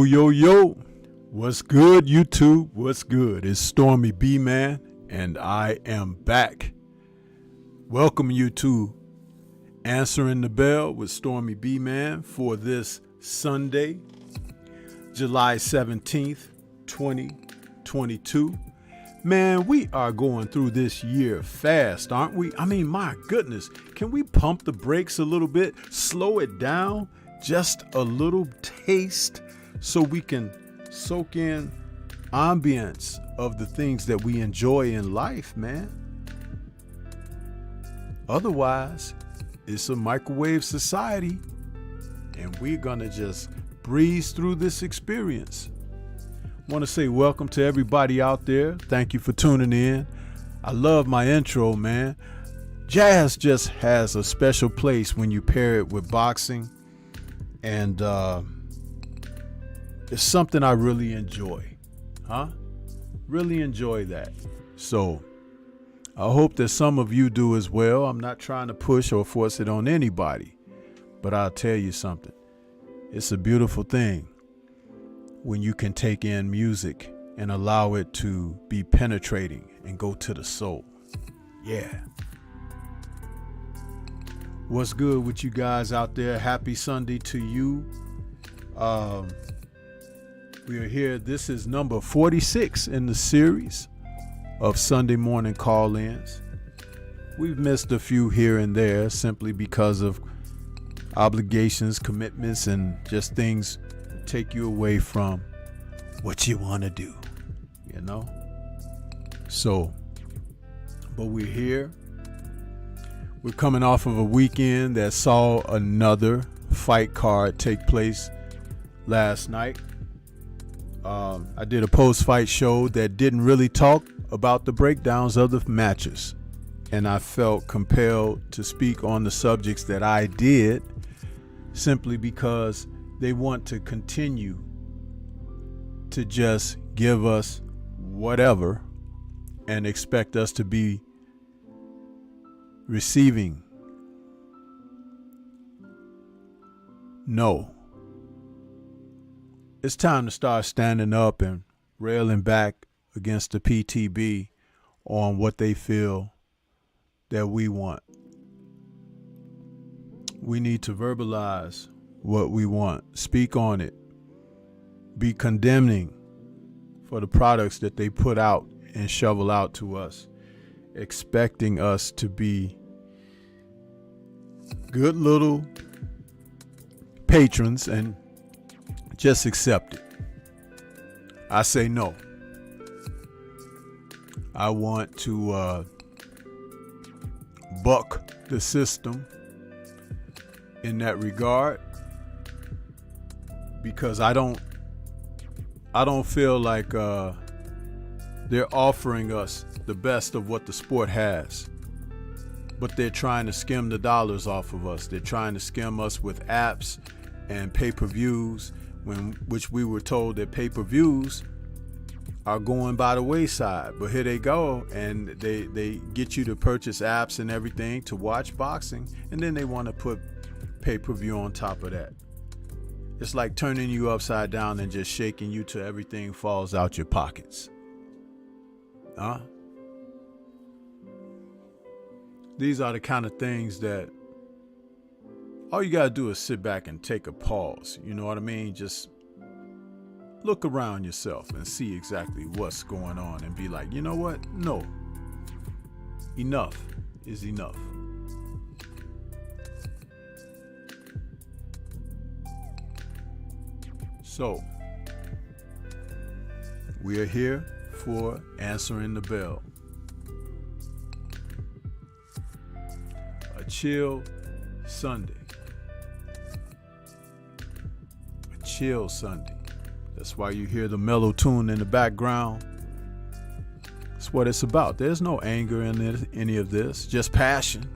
Yo. What's good, YouTube? What's good? It's Stormybman, and I am back. Welcome you to Answering the Bell with Stormybman for this Sunday, July 17th, 2022. Man, we are going through this year fast, aren't we? I mean, my goodness, can we pump the brakes a little bit, slow it down just a little taste so we can soak in ambience of the things that we enjoy in life, man? Otherwise, it's a microwave society, and we're gonna just breeze through this experience. I want to say welcome to everybody out there. Thank you for tuning in. I love my intro, man. Jazz just has a special place when you pair it with boxing, and it's something I really enjoy. Really enjoy that. So I hope that some of you do as well. I'm not trying to push or force it on anybody, but I'll tell you something. It's a beautiful thing when you can take in music and allow it to be penetrating and go to the soul. Yeah. What's good with you guys out there? Happy Sunday to you. We are here. This is number 46 in the series of Sunday morning call-ins. We've missed a few here and there simply because of obligations, commitments, and just things take you away from what you want to do, you know? So, but we're here. We're coming off of a weekend that saw another fight card take place last night. I did a post-fight show that didn't really talk about the breakdowns of the matches, and I felt compelled to speak on the subjects that I did simply because they want to continue to just give us whatever and expect us to be receiving. No. It's time to start standing up and railing back against the PTB on what they feel that we want. We need to verbalize what we want, speak on it, be condemning for the products that they put out and shovel out to us, expecting us to be good little patrons and just accept it. I say no. I want to buck the system in that regard, because I don't feel like they're offering us the best of what the sport has, but they're trying to skim the dollars off of us. They're trying to skim us with apps and pay-per-views, which we were told that pay-per-views are going by the wayside. But here they go, and they get you to purchase apps and everything to watch boxing, and then they want to put pay-per-view on top of that. It's like turning you upside down and just shaking you till everything falls out your pockets. These are the kind of things that all you gotta do is sit back and take a pause. You know what I mean? Just look around yourself and see exactly what's going on and be like, you know what? No. Enough is enough. So, we are here for Answering the Bell. A chill Sunday. A chill Sunday. That's why you hear the mellow tune in the background. That's what it's about. There's no anger in any of this, just passion.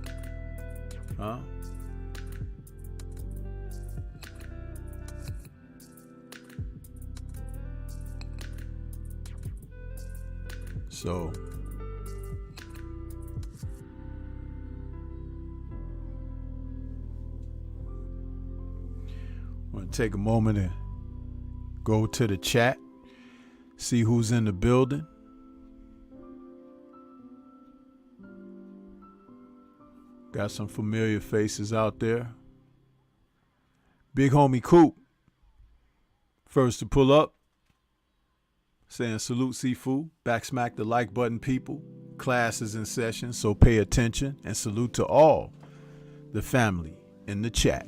So I'm going to take a moment and go to the chat, see who's in the building. Got some familiar faces out there. Big homie Coop, first to pull up, saying salute Sifu, backsmack the like button people. Class is in session, so pay attention, and salute to all the family in the chat.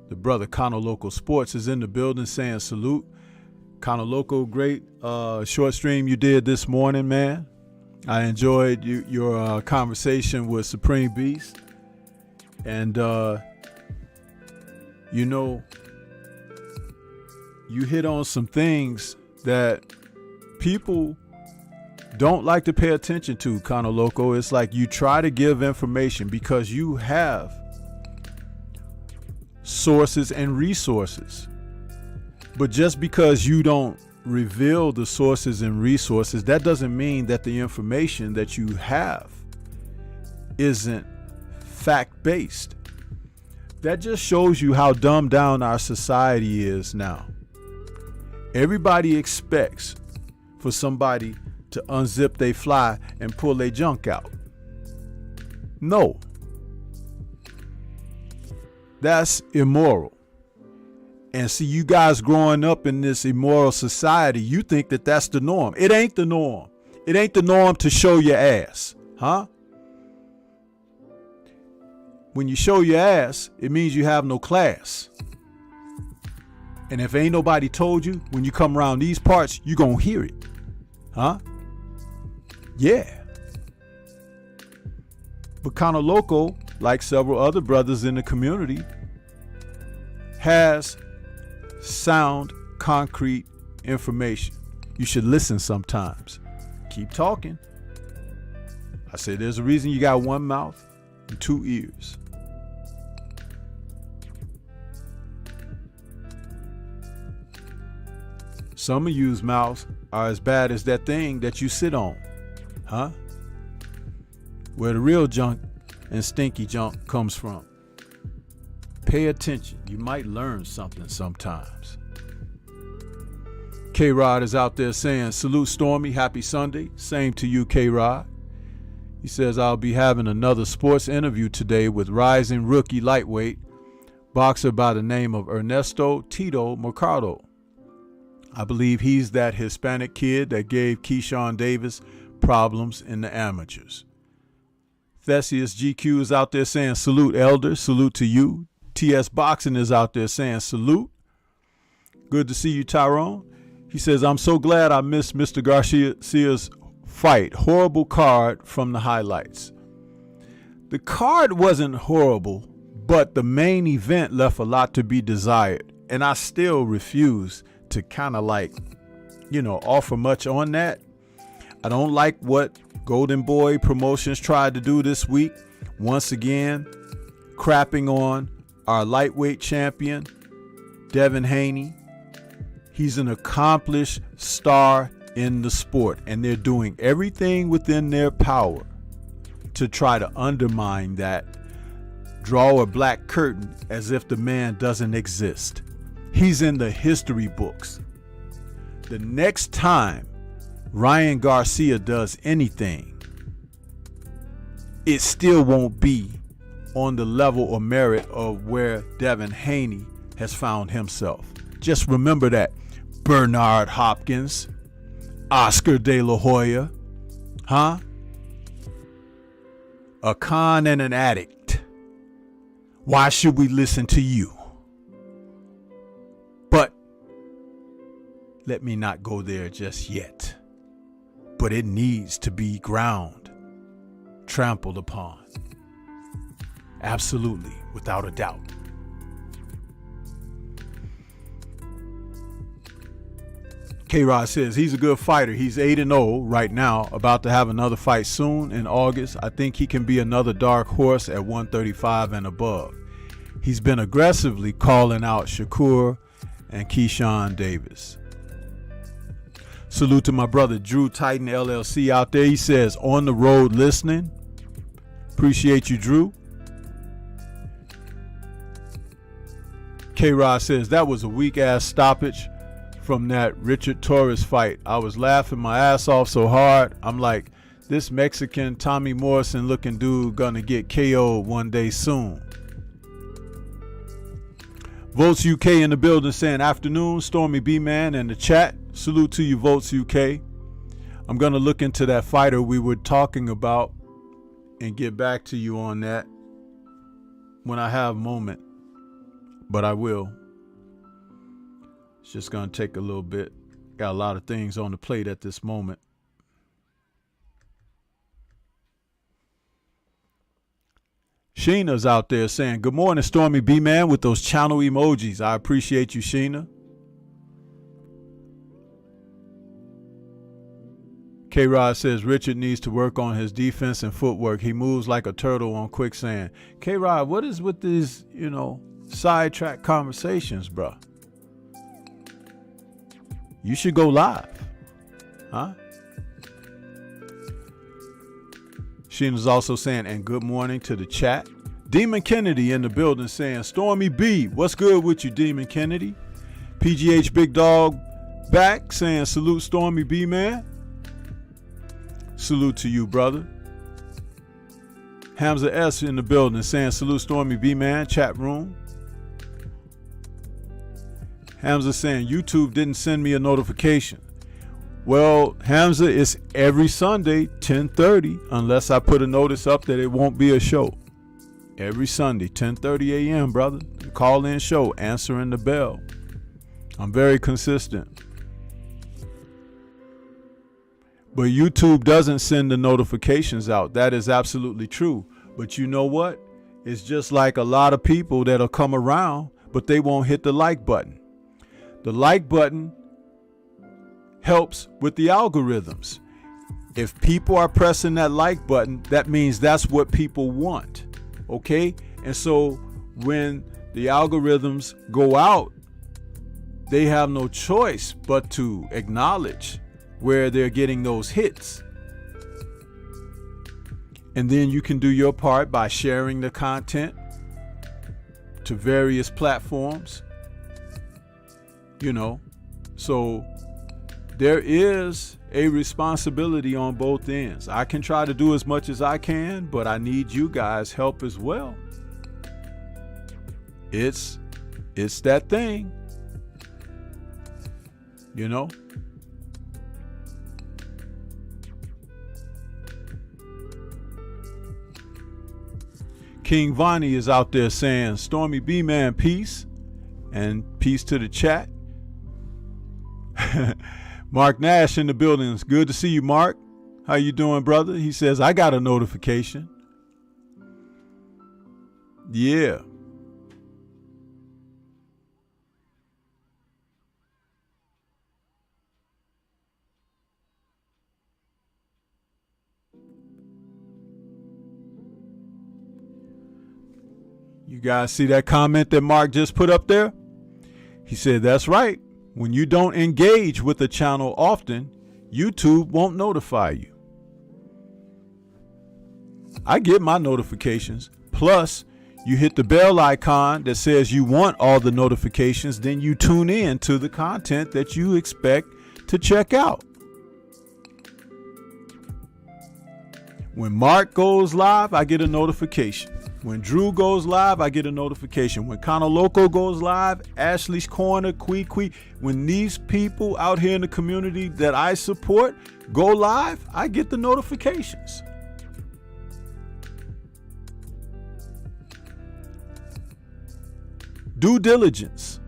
The brother Kano Loco Sports is in the building saying salute. Kano Loco, great short stream you did this morning, man. I enjoyed your conversation with Supreme Beast. And, you know, you hit on some things that people don't like to pay attention to, Kano Loco. It's like you try to give information because you have sources and resources. But just because you don't reveal the sources and resources, that doesn't mean that the information that you have isn't fact-based. That just shows you how dumbed down our society is now. Everybody expects for somebody to unzip their fly and pull their junk out. No. That's immoral. And see, you guys growing up in this immoral society, you think that that's the norm. It ain't the norm. It ain't the norm to show your ass. Huh? When you show your ass, it means you have no class. And if ain't nobody told you, when you come around these parts, you gonna hear it. Huh? Yeah. But Kano Loco, like several other brothers in the community, has sound, concrete information. You should listen sometimes. Keep talking. I said there's a reason you got one mouth and two ears. Some of you's mouths are as bad as that thing that you sit on. Huh? Where the real junk and stinky junk comes from. Pay attention. You might learn something sometimes. K-Rod is out there saying, salute Stormy, happy Sunday. Same to you, K-Rod. He says, I'll be having another sports interview today with rising rookie lightweight boxer by the name of Ernesto Tito Mercado. I believe he's that Hispanic kid that gave Keyshawn Davis problems in the amateurs. Theseus GQ is out there saying, salute, elder. Salute to you. TS Boxing is out there saying, salute. Good to see you, Tyrone. He says, I'm so glad I missed Mr. Garcia's fight. Horrible card from the highlights. The card wasn't horrible, but the main event left a lot to be desired. And I still refuse to kind of offer much on that. I don't like what Golden Boy Promotions tried to do this week. Once again, crapping on our lightweight champion, Devin Haney. He's an accomplished star in the sport, and they're doing everything within their power to try to undermine that, draw a black curtain as if the man doesn't exist. He's in the history books. The next time Ryan Garcia does anything, it still won't be on the level or merit of where Devin Haney has found himself. Just remember that. Bernard Hopkins, Oscar De La Hoya, huh? A con and an addict. Why should we listen to you? But let me not go there just yet. But it needs to be ground, trampled upon. Absolutely, without a doubt. K-Rod says he's a good fighter. He's 8-0 right now, about to have another fight soon in August. I think he can be another dark horse at 135 and above. He's been aggressively calling out Shakur and Keyshawn Davis. Salute to my brother Drew Titan LLC out there. He says, on the road listening. Appreciate you, Drew. K-Rod says that was a weak ass stoppage from that Richard Torres fight. I was laughing my ass off so hard. I'm like, this Mexican Tommy Morrison looking dude gonna get KO'd one day soon. Votes UK in the building saying afternoon. Stormybman in the chat. Salute to you, Votes UK. I'm gonna look into that fighter we were talking about and get back to you on that when I have a moment. But I will. It's just gonna take a little bit. Got a lot of things on the plate at this moment. Sheena's out there saying, good morning, Stormybman, with those channel emojis. I appreciate you, Sheena. K-Rod says Richard needs to work on his defense and footwork. He moves like a turtle on quicksand. K-Rod, what is with these, sidetrack conversations, bro? You should go live. Huh? Sheena's also saying, and good morning to the chat. Demon Kennedy in the building saying, Stormy B, what's good with you, Demon Kennedy? PGH Big Dog back saying, salute Stormy B, man. Salute to you, brother. Hamza S in the building saying, salute Stormy B, man. Chat room. Hamza saying, YouTube didn't send me a notification. Well, Hamza, it's every Sunday, 10:30, unless I put a notice up that it won't be a show. Every Sunday, 10:30 a.m., brother. Call-in show, answering the bell. I'm very consistent. But YouTube doesn't send the notifications out. That is absolutely true. But you know what? It's just like a lot of people that'll come around, but they won't hit the like button. The like button helps with the algorithms. If people are pressing that like button, that means that's what people want. Okay? And so when the algorithms go out, they have no choice but to acknowledge where they're getting those hits. And then you can do your part by sharing the content to various platforms. So there is a responsibility on both ends. I can try to do as much as I can, but I need you guys' help as well. It's that thing. King Vonnie is out there saying, Stormy B, man, peace. And peace to the chat. Mark Nash in the building. It's good to see you, Mark. How you doing, brother? He says, I got a notification. Yeah. You guys see that comment that Mark just put up there? He said, that's right. When you don't engage with the channel often, YouTube won't notify you. I get my notifications. Plus, you hit the bell icon that says you want all the notifications. Then you tune in to the content that you expect to check out. When Mark goes live, I get a notification. When Drew goes live, I get a notification. When Cono Loco goes live, Ashley's Corner, Quee, when these people out here in the community that I support go live, I get the notifications. Due diligence.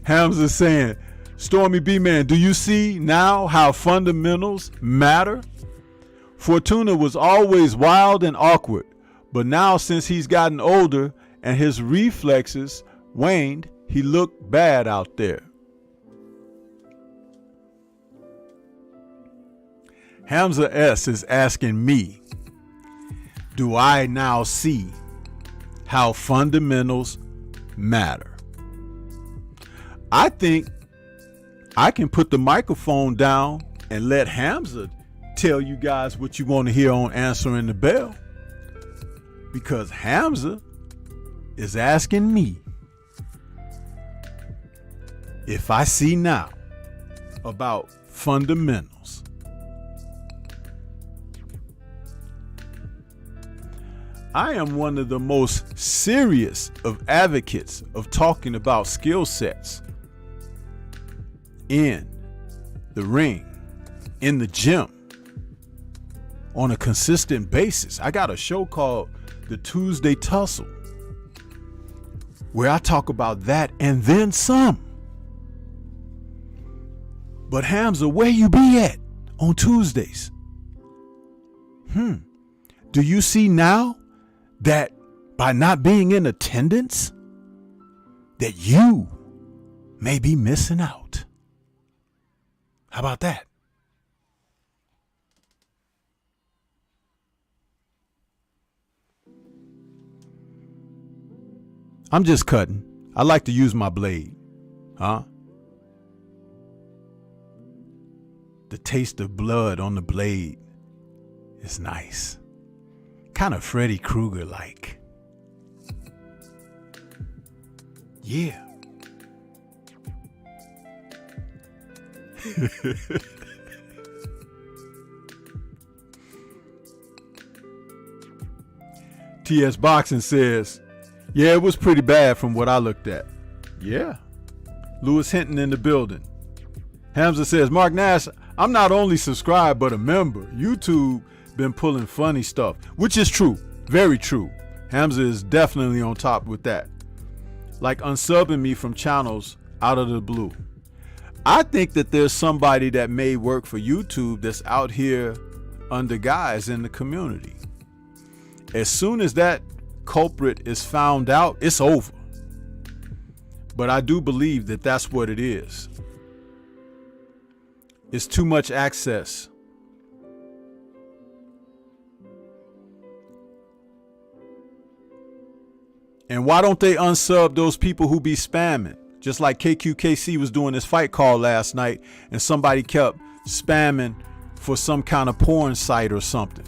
Hamza saying, Stormy B, man, do you see now how fundamentals matter? Fortuna was always wild and awkward, but now since he's gotten older and his reflexes waned, he looked bad out there. Hamza S is asking me, do I now see how fundamentals matter? I think I can put the microphone down and let Hamza tell you guys what you want to hear on Answering the Bell. because Hamza is asking me if I see now about fundamentals. I am one of the most serious of advocates of talking about skill sets in the ring, in the gym, on a consistent basis. I got a show called The Tuesday Tussle where I talk about that and then some. But Hamza, where you be at on Tuesdays? Do you see now that by not being in attendance, that you may be missing out? How about that? I'm just cutting. I like to use my blade. The taste of blood on the blade is nice. Kind of Freddy Krueger like. Yeah. TS Boxing says, yeah, it was pretty bad from what I looked at. Yeah. Lewis Hinton in the building. Hamza says, Mark Nash, I'm not only subscribed but a member. YouTube been pulling funny stuff, which is true. Very true. Hamza is definitely on top with that. Like unsubbing me from channels out of the blue. I think that there's somebody that may work for YouTube that's out here under guys in the community. As soon as that culprit is found out, it's over. But I do believe that that's what it is. It's too much access. And why don't they unsub those people who be spamming? Just like KQKC was doing this fight call last night and somebody kept spamming for some kind of porn site or something.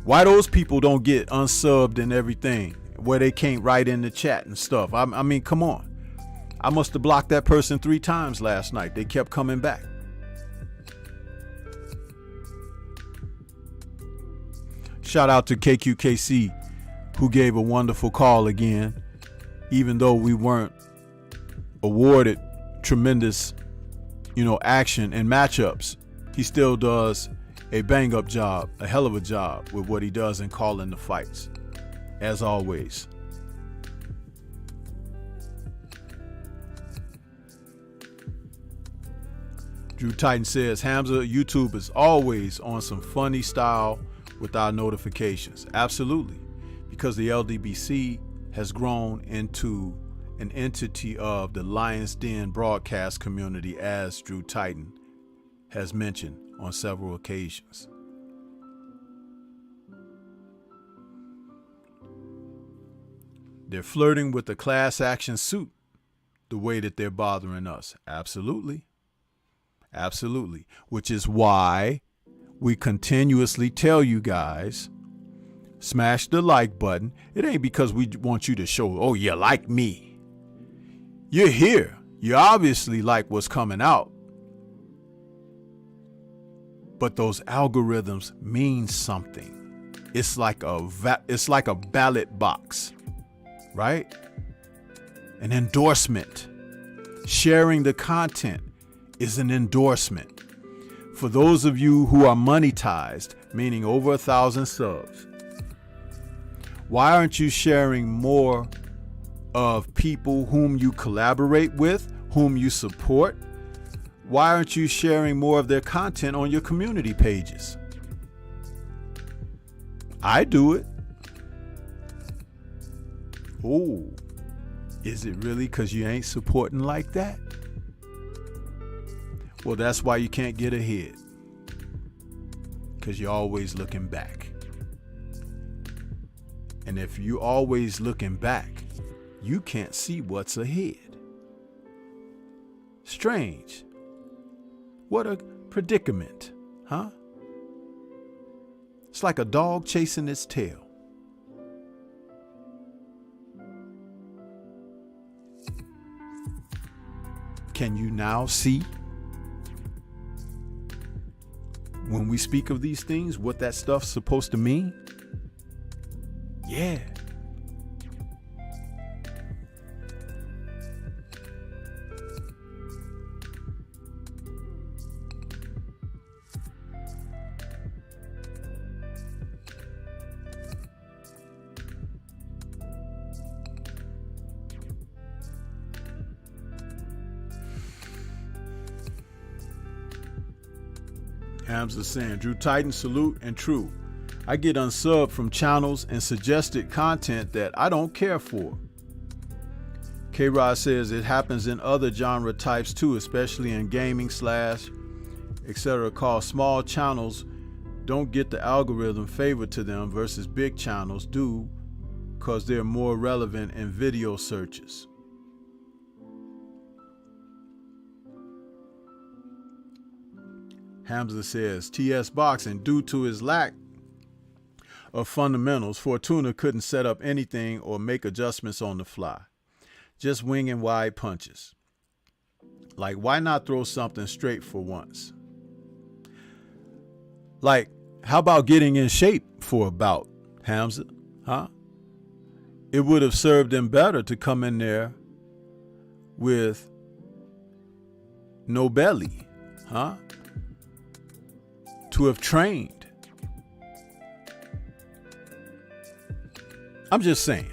Why those people don't get unsubbed and everything where they can't write in the chat and stuff? I mean, come on. I must have blocked that person 3 times last night. They kept coming back. Shout out to KQKC who gave a wonderful call again, even though we weren't awarded tremendous, action and matchups. He still does a bang up job, a hell of a job with what he does in calling the fights, as always. Drew Titan says, Hamza, YouTube is always on some funny style with our notifications. Absolutely. Because the LDBC has grown into an entity of the Lion's Den broadcast community, as Drew Titan has mentioned on several occasions. They're flirting with the class action suit the way that they're bothering us. Absolutely. Absolutely. Which is why we continuously tell you guys, smash the like button. It ain't because we want you to show, oh, you like me. You're here. You obviously like what's coming out. But those algorithms mean something. It's like a ballot box, right? An endorsement. Sharing the content is an endorsement. For those of you who are monetized, meaning over 1,000 subs, why aren't you sharing more of people whom you collaborate with, whom you support? Why aren't you sharing more of their content on your community pages? I do it. Oh, is it really because you ain't supporting like that? Well, that's why you can't get ahead. Because you're always looking back. And if you're always looking back, you can't see what's ahead. Strange. What a predicament, huh? It's like a dog chasing its tail. Can you now see, when we speak of these things, what that stuff's supposed to mean? Yeah. Hamza saying, Drew Titan, salute and true. I get unsubbed from channels and suggested content that I don't care for. K-Rod says it happens in other genre types too, especially in gaming / etc. Called small channels don't get the algorithm favored to them versus big channels do because they're more relevant in video searches. Hamza says, TS Boxing, due to his lack of fundamentals, Fortuna couldn't set up anything or make adjustments on the fly. Just winging wide punches. Like, why not throw something straight for once? Like, how about getting in shape for a bout, Hamza? Huh? It would have served them better to come in there with no belly, huh? To have trained. I'm just saying.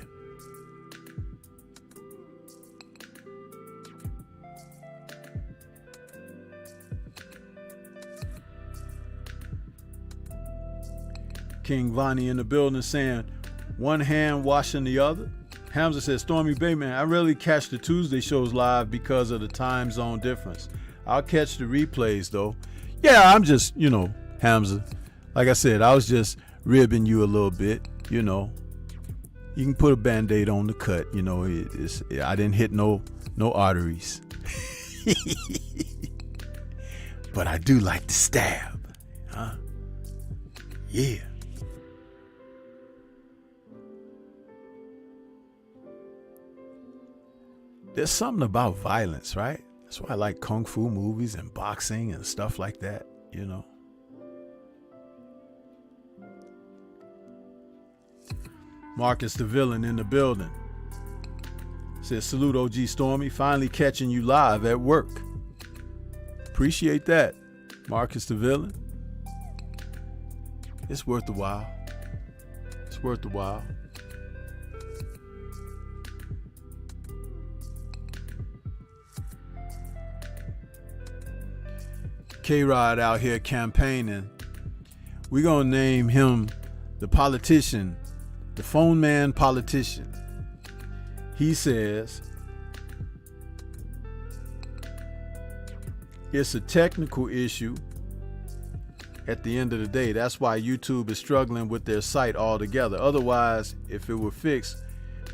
King Vonnie in the building saying, one hand washing the other. Hamza says, Stormybman, I rarely catch the Tuesday shows live because of the time zone difference. I'll catch the replays though. Yeah, I'm just, Hamza, like I said, I was just ribbing you a little bit, You can put a Band-Aid on the cut, I didn't hit no arteries. But I do like to stab, huh? Yeah. There's something about violence, right? That's why I like kung fu movies and boxing and stuff like that, Marcus the Villain in the building. Says, salute OG Stormy, finally catching you live at work. Appreciate that, Marcus the Villain. It's worth the while. It's worth the while. K-Rod out here campaigning. We're going to name him the politician, the phone man politician. He says, it's a technical issue at the end of the day. That's why YouTube is struggling with their site altogether. Otherwise, if it were fixed,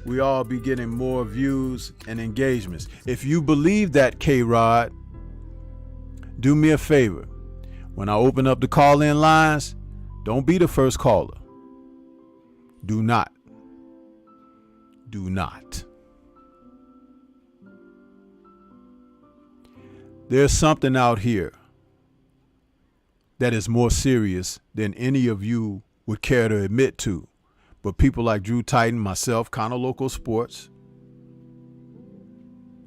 we all be getting more views and engagements. If you believe that, K-Rod, do me a favor. When I open up the call-in lines, don't be the first caller. Do not. Do not. There's something out here that is more serious than any of you would care to admit to. But people like Drew Titan, myself, Kinda Local Sports,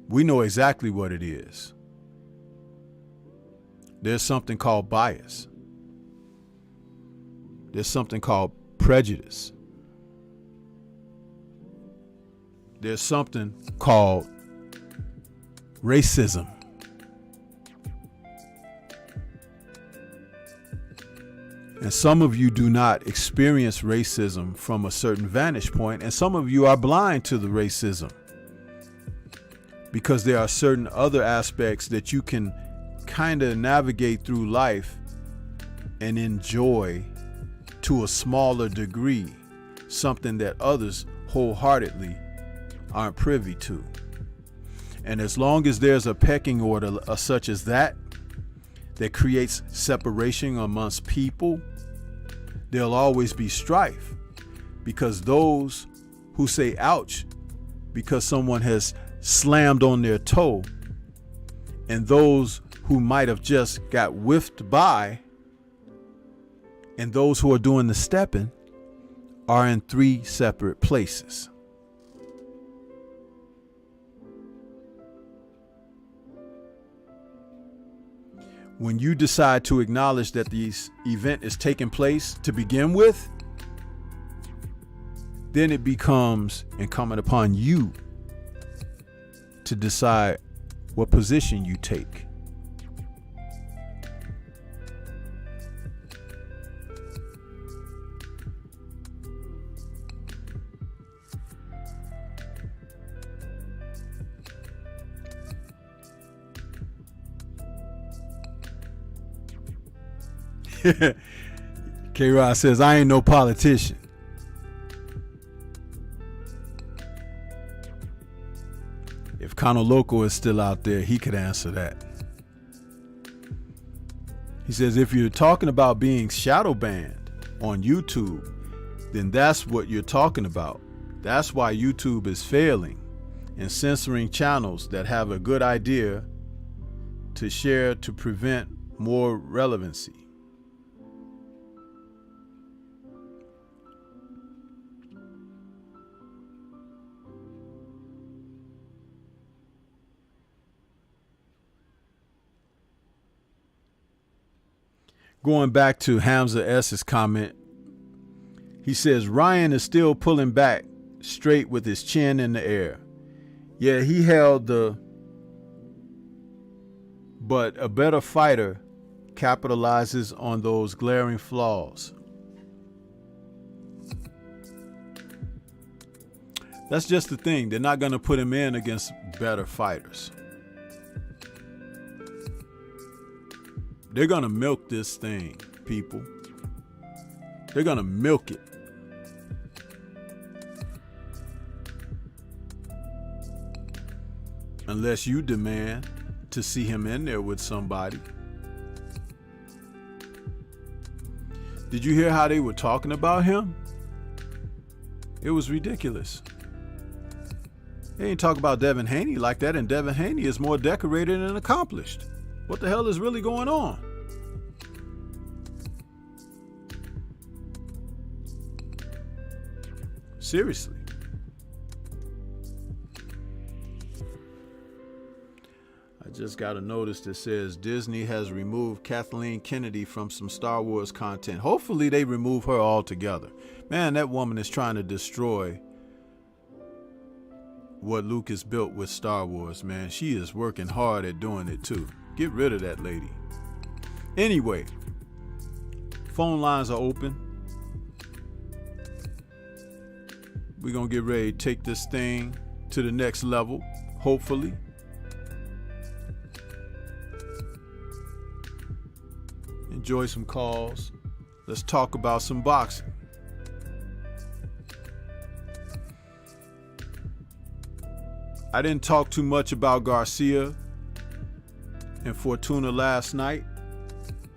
we know exactly what it is. There's something called bias. There's something called prejudice. There's something called racism. And some of you do not experience racism from a certain vantage point, and some of you are blind to the racism because there are certain other aspects that you can kind of navigate through life and enjoy to a smaller degree, something that others wholeheartedly aren't privy to. And as long as there's a pecking order such as that creates separation amongst people, there'll always be strife, because those who say ouch because someone has slammed on their toe and those who might have just got whiffed by, and those who are doing the stepping are in 3 separate places. When you decide to acknowledge that this event is taking place to begin with, then it becomes incumbent upon you to decide what position you take. K-Rod says, I ain't no politician. If Kano Loco is still out there, he could answer that. He says, if you're talking about being shadow banned on YouTube, then that's what you're talking about. That's why YouTube is failing and censoring channels that have a good idea to share to prevent more relevancy. Going back to Hamza S's comment, he says, Ryan is still pulling back straight with his chin in the air. Yeah, he held but a better fighter capitalizes on those glaring flaws. That's just the thing. They're not going to put him in against better fighters. They're going to milk this thing, people. They're going to milk it. Unless you demand to see him in there with somebody. Did you hear how they were talking about him? It was ridiculous. They ain't talk about Devin Haney like that, and Devin Haney is more decorated and accomplished. What the hell is really going on? Seriously. I just got a notice that says Disney has removed Kathleen Kennedy from some Star Wars content. Hopefully they remove her altogether. Man, that woman is trying to destroy what Lucas built with Star Wars, man. She is working hard at doing it too. Get rid of that lady. Anyway, phone lines are open. We're going to get ready to take this thing to the next level, hopefully. Enjoy some calls. Let's talk about some boxing. I didn't talk too much about Garcia and Fortuna last night,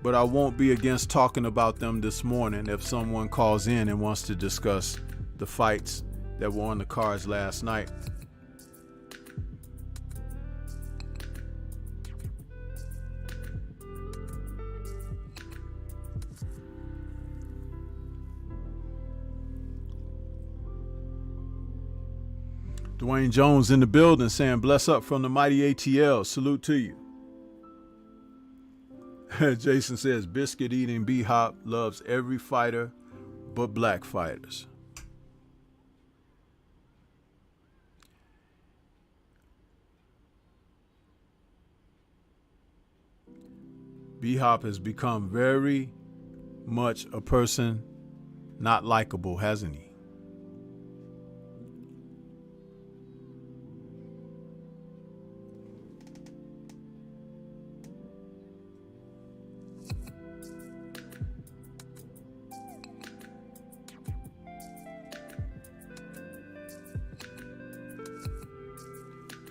but I won't be against talking about them this morning if someone calls in and wants to discuss the fights that were on the cards last night. Dwayne Jones in the building saying, bless up from the mighty ATL. Salute to you. Jason says, biscuit eating B-Hop loves every fighter but black fighters. B-Hop has become very much a person not likable, hasn't he?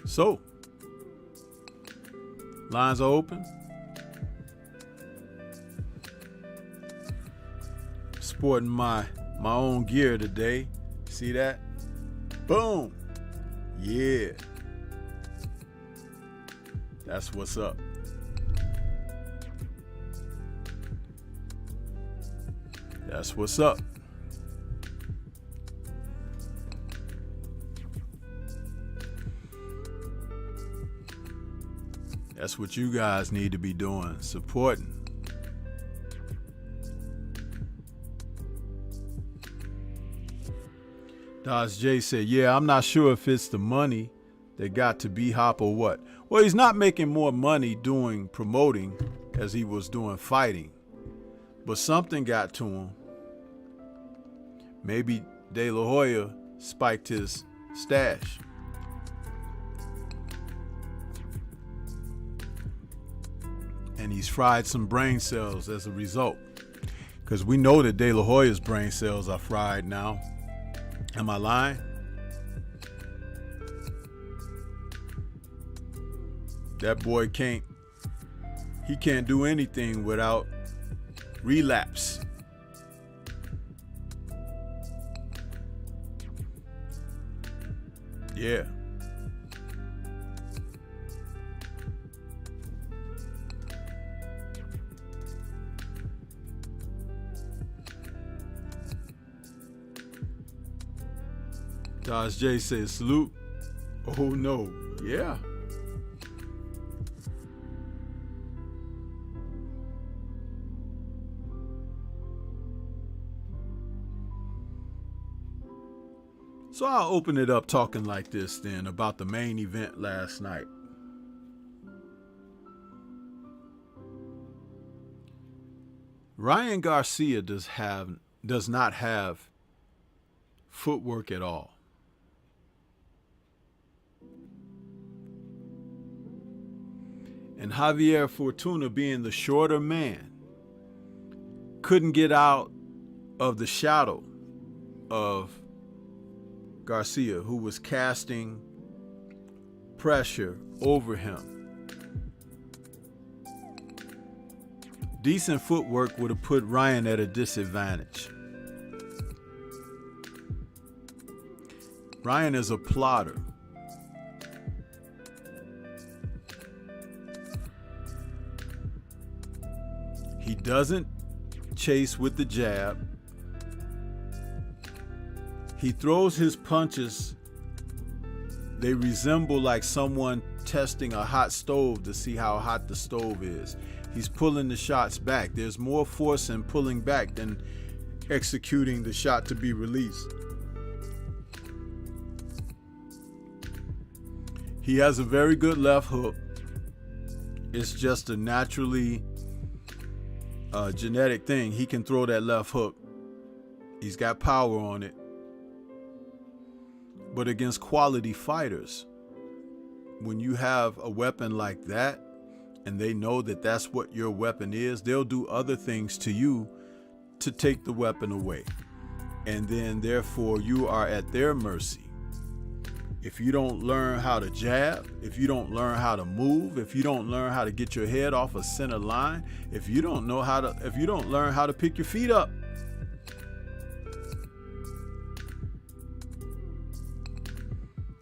So, lines are open. Sporting my own gear today. See that? Boom. Yeah. That's what's up. That's what's up. That's what you guys need to be doing, supporting. Dodge J said, yeah, I'm not sure if it's the money that got to B-Hop or what. Well, he's not making more money doing promoting as he was doing fighting. But something got to him. Maybe De La Hoya spiked his stash. And he's fried some brain cells as a result. Because we know that De La Hoya's brain cells are fried now. Am I lying? That boy can't do anything without relapse. Yeah. Dodge J says, salute. Oh no. Yeah. So I'll open it up talking like this then about the main event last night. Ryan Garcia does not have footwork at all. And Javier Fortuna, being the shorter man, couldn't get out of the shadow of Garcia, who was casting pressure over him. Decent footwork would have put Ryan at a disadvantage. Ryan is a plotter. He doesn't chase with the jab. He throws his punches. They resemble like someone testing a hot stove to see how hot the stove is. He's pulling the shots back. There's more force in pulling back than executing the shot to be released. He has a very good left hook. It's just a naturally genetic thing. He can throw that left hook. He's got power on it. But against quality fighters, when you have a weapon like that and they know that that's what your weapon is, they'll do other things to you to take the weapon away. And then therefore you are at their mercy. If you don't learn how to jab, if you don't learn how to move, if you don't learn how to get your head off a center line, if you don't learn how to pick your feet up,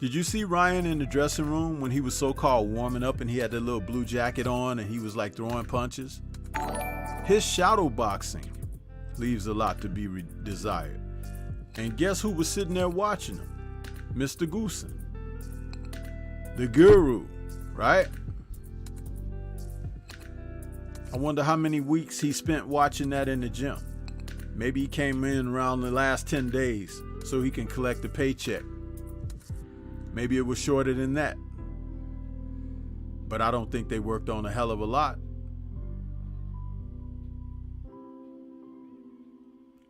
did you see Ryan in the dressing room when he was so-called warming up and he had that little blue jacket on and he was like throwing punches? His shadow boxing leaves a lot to be desired. And guess who was sitting there watching him? Mr. Goosen, the guru, right? I wonder how many weeks he spent watching that in the gym. Maybe he came in around the last 10 days so he can collect a paycheck. Maybe it was shorter than that. But I don't think they worked on a hell of a lot.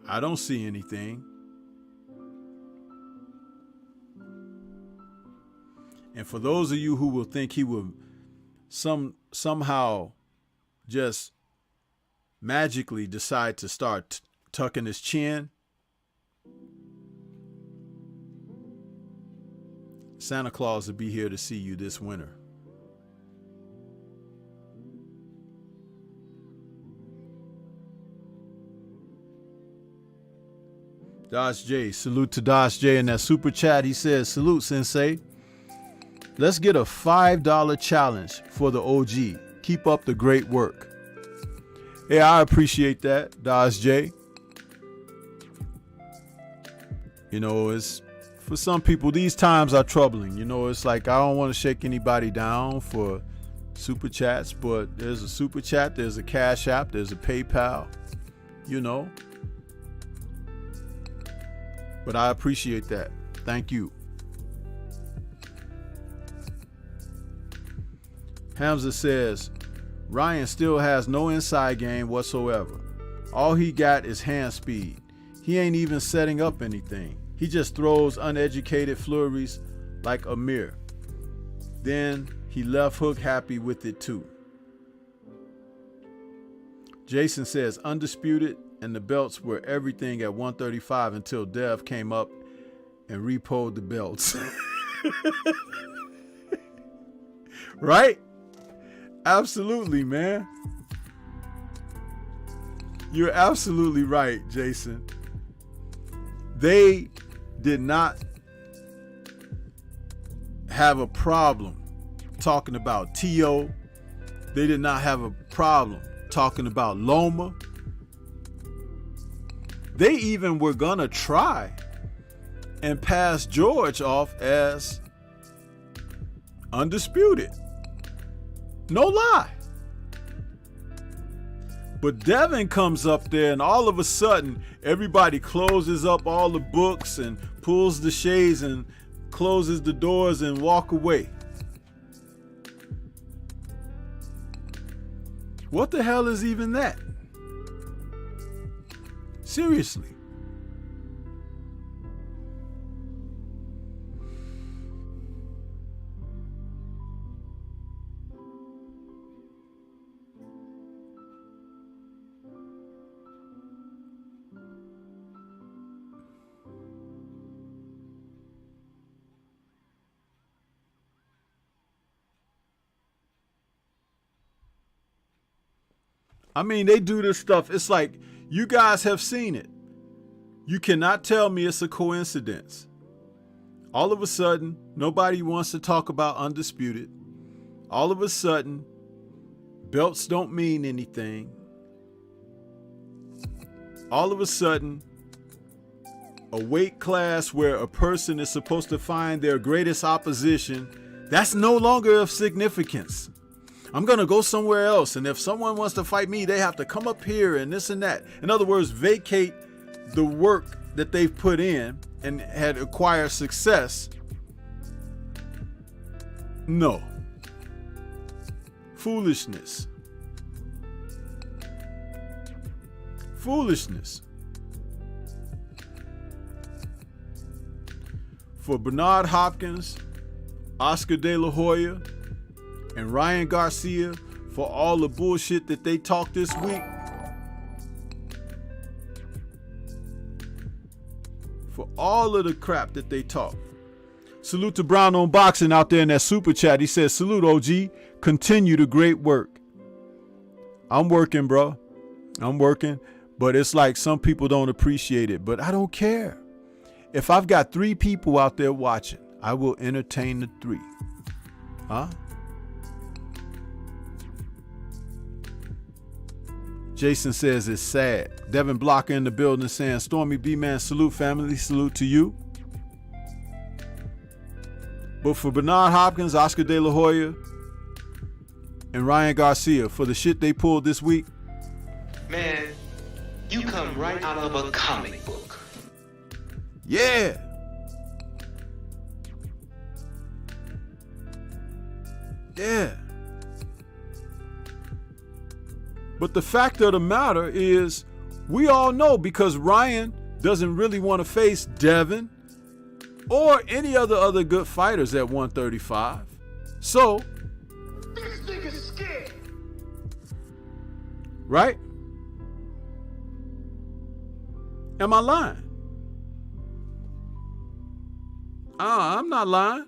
I don't see anything. And for those of you who will think he will somehow just magically decide to start tucking his chin, Santa Claus will be here to see you this winter. Dodge J, salute to Dodge J in that super chat. He says, salute, Sensei. Let's get a $5 challenge for the OG. Keep up the great work. Hey, I appreciate that, Daz J. You know, it's for some people, these times are troubling. You know, it's like I don't want to shake anybody down for super chats, but there's a super chat, there's a Cash App, there's a PayPal, you know. But I appreciate that. Thank you. Hamza says, Ryan still has no inside game whatsoever. All he got is hand speed. He ain't even setting up anything. He just throws uneducated flurries like Amir. Then he left hook happy with it too. Jason says, undisputed, and the belts were everything at 135 until Dev came up and repoed the belts. Right? Absolutely, man. You're absolutely right, Jason. They did not have a problem talking about T.O. They did not have a problem talking about Loma. They even were gonna try and pass George off as undisputed. No lie. But Devin comes up there and all of a sudden everybody closes up all the books and pulls the shades and closes the doors and walk away. What the hell is even that? Seriously. I mean, they do this stuff. It's like, you guys have seen it. You cannot tell me it's a coincidence. All of a sudden, nobody wants to talk about undisputed. All of a sudden, belts don't mean anything. All of a sudden, a weight class where a person is supposed to find their greatest opposition, that's no longer of significance. I'm going to go somewhere else, and if someone wants to fight me, they have to come up here and this and that. In other words, vacate the work that they've put in and had acquired success. No. Foolishness. Foolishness. For Bernard Hopkins, Oscar De La Hoya, and Ryan Garcia, for all the bullshit that they talked this week, for all of the crap that they talked. Salute to Brown on Boxing out there in that super chat. He says, salute OG, continue the great work. I'm working, bro. I'm working, but it's like some people don't appreciate it, but I don't care. If I've got 3 people out there watching, I will entertain the 3. Huh? Jason says it's sad. Devin Blocker in the building saying, Stormybman, salute family, salute to you. But for Bernard Hopkins, Oscar De La Hoya, and Ryan Garcia, for the shit they pulled this week. Man, you come right out of a comic book. Yeah. Yeah. But the fact of the matter is, we all know, because Ryan doesn't really want to face Devin or any other good fighters at 135. So, This nigga's scared. right? Am I lying? I'm not lying.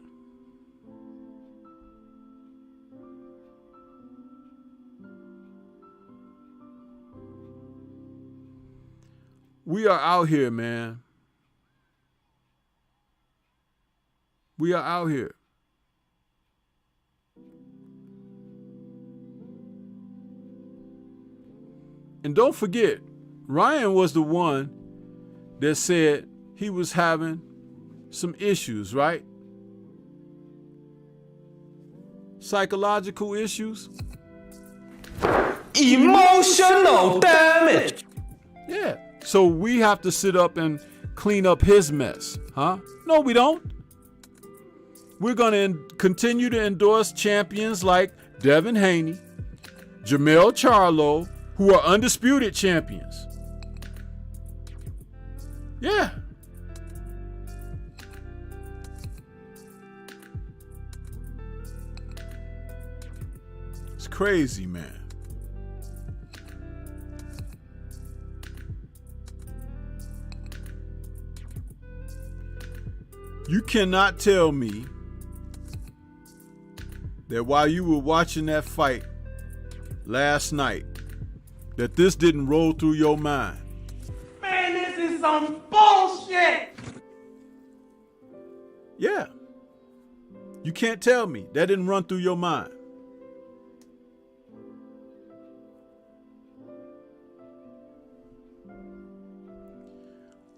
We are out here, man. We are out here. And don't forget, Ryan was the one that said he was having some issues, right? Psychological issues. Emotional damage. Yeah. So we have to sit up and clean up his mess, huh? No, we don't. We're going to continue to endorse champions like Devin Haney, Jamel Charlo, who are undisputed champions. Yeah. It's crazy, man. You cannot tell me that while you were watching that fight last night, that this didn't roll through your mind. Man, this is some bullshit. Yeah. You can't tell me that didn't run through your mind.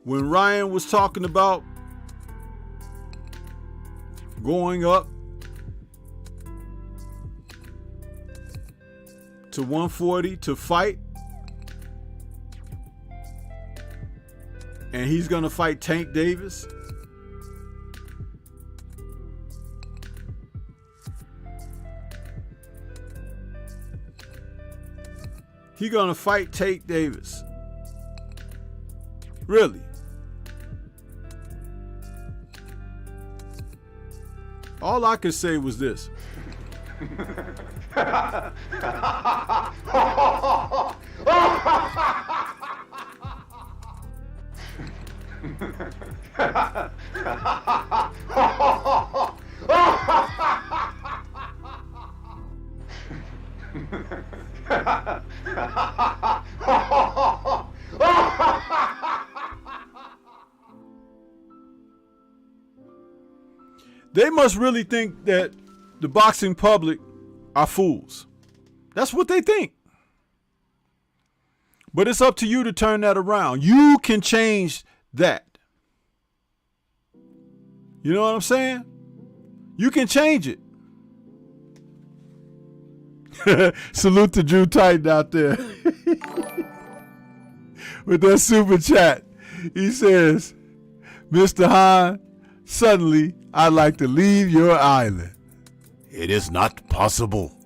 When Ryan was talking about going up to 140 to fight, and he's going to fight Tank Davis. He's going to fight Tank Davis. Really? All I could say was this. They must really think that the boxing public are fools. That's what they think. But it's up to you to turn that around. You can change that. You know what I'm saying? You can change it. Salute to Drew Titan out there with that super chat. He says, Mr. Hahn, suddenly I'd like to leave your island. It is not possible.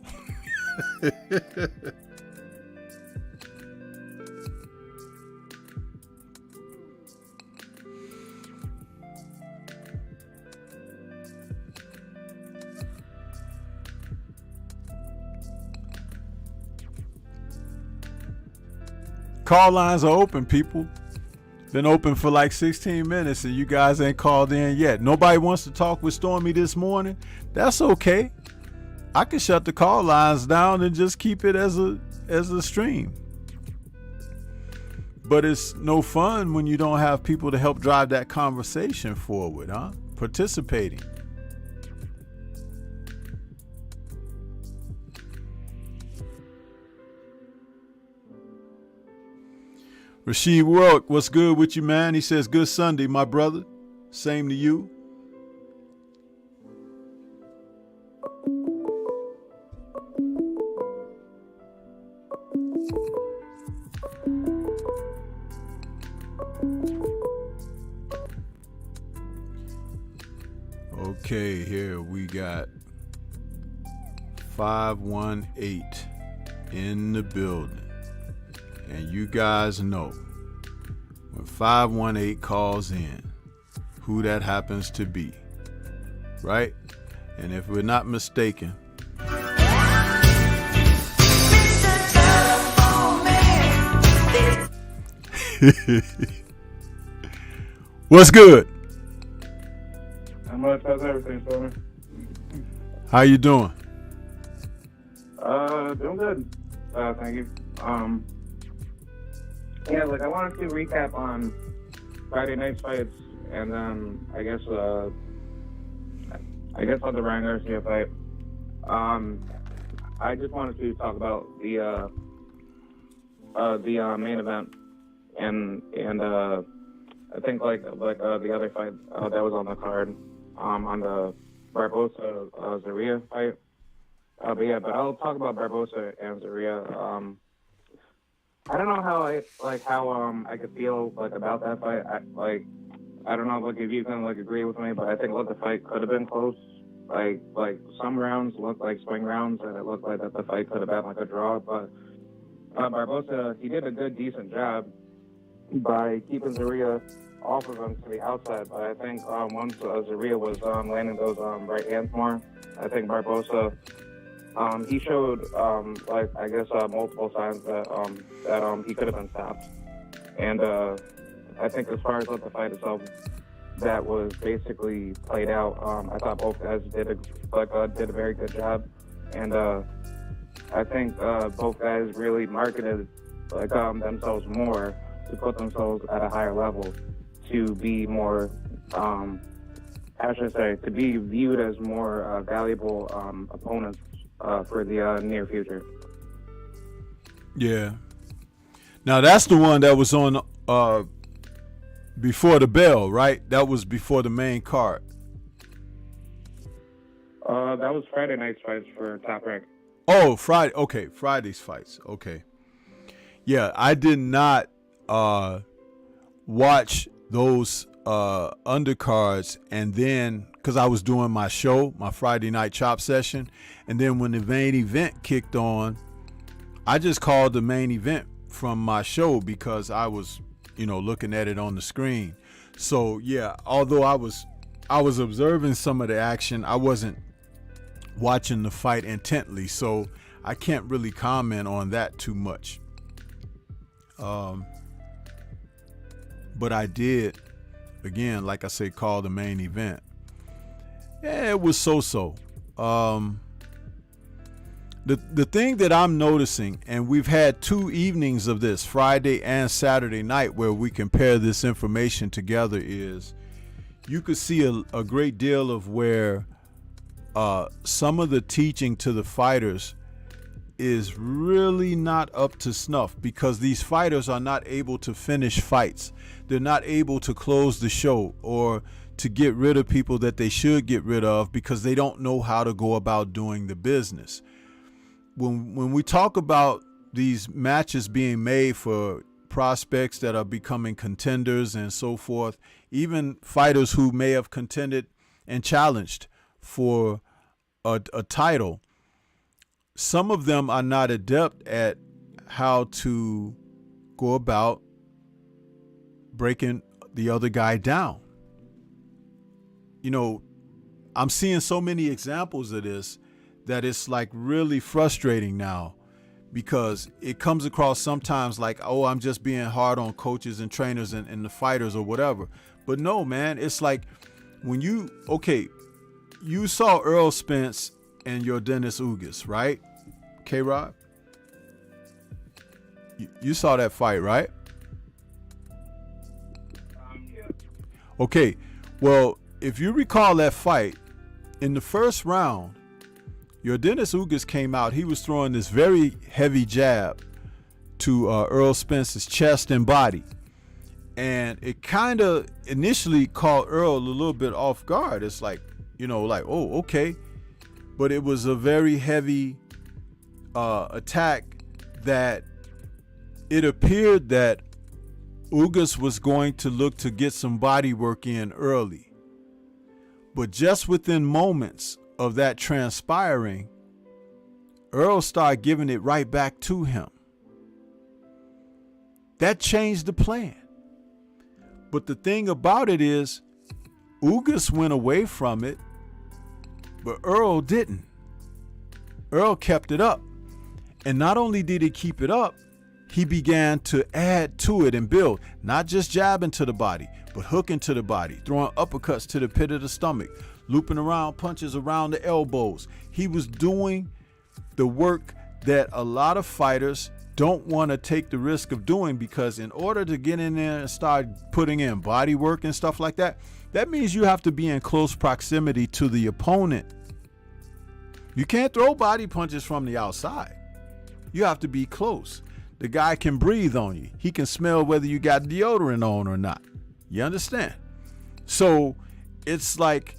Call lines are open, people. Been open for like 16 minutes and you guys ain't called in yet. Nobody wants to talk with Stormy this morning. That's okay. I can shut the call lines down and just keep it as a stream. But it's no fun when you don't have people to help drive that conversation forward, huh? Participating. Rasheed World, what's good with you, man? He says, good Sunday, my brother. Same to you. Okay, here we got 518 in the building. And you guys know when 518 calls in who that happens to be, right? And if we're not mistaken, what's good? How much? How's everything, Stormy? How you doing? Doing good. Thank you. Yeah, like I wanted to recap on Friday night's fights, and then I guess on the Ryan Garcia fight. I just wanted to talk about the the main event, and I think like the other fight that was on the card, on the Barbosa Zarria fight. But I'll talk about Barbosa and Zarria. I don't know how I could feel like about that fight. I don't know like if you can like agree with me, but I think like the fight could have been close. Like some rounds looked like swing rounds, and it looked like that the fight could have been like a draw. But Barbosa, he did a decent job by keeping Zarria off of him to the outside. But I think once Zarria was landing those right hands more, I think Barbosa, he showed multiple signs that he could have been stopped. And I think as far as the fight itself, that was basically played out. I thought both guys did a very good job, and I think both guys really marketed themselves more to put themselves at a higher level, to be more, to be viewed as more valuable opponents for the near future. Yeah. Now that's the one that was on before the bell, right? That was before the main card. That was Friday night's fights for Top Rank. Oh, Friday. Okay, Friday's fights. Okay. Yeah, I did not watch those undercards, and then because I was doing my show, my Friday night chop session, and then when the main event kicked on, I just called the main event from my show because I was, looking at it on the screen. So yeah, although I was observing some of the action, I wasn't watching the fight intently, so I can't really comment on that too much. But I did, again, like I say, call the main event. Yeah, it was so-so. The thing that I'm noticing, and we've had 2 evenings of this, Friday and Saturday night, where we compare this information together, is you could see a great deal of where some of the teaching to the fighters is really not up to snuff, because these fighters are not able to finish fights. They're not able to close the show or to get rid of people that they should get rid of, because they don't know how to go about doing the business. When we talk about these matches being made for prospects that are becoming contenders and so forth, even fighters who may have contended and challenged for a title, some of them are not adept at how to go about breaking the other guy down. I'm seeing so many examples of this that it's like really frustrating now, because it comes across sometimes like, oh, I'm just being hard on coaches and trainers and the fighters or whatever. But no, man, it's like when you saw Earl Spence and your Dennis Ugas, right? K-Rod? You saw that fight, right? Okay, well, if you recall that fight, in the first round, your Dennis Ugas came out. He was throwing this very heavy jab to Earl Spence's chest and body. And it kind of initially caught Earl a little bit off guard. It's like, oh, okay. But it was a very heavy attack that it appeared that Ugas was going to look to get some body work in early. But just within moments of that transpiring, Earl started giving it right back to him. That changed the plan. But the thing about it is, Ugas went away from it, but Earl didn't. Earl kept it up. And not only did he keep it up, he began to add to it and build, not just jabbing to the body, but hooking to the body, throwing uppercuts to the pit of the stomach, looping around punches around the elbows. He was doing the work that a lot of fighters don't want to take the risk of doing, because in order to get in there and start putting in body work and stuff like that, that means you have to be in close proximity to the opponent. You can't throw body punches from the outside. You have to be close. The guy can breathe on you. He can smell whether you got deodorant on or not. You understand? So it's like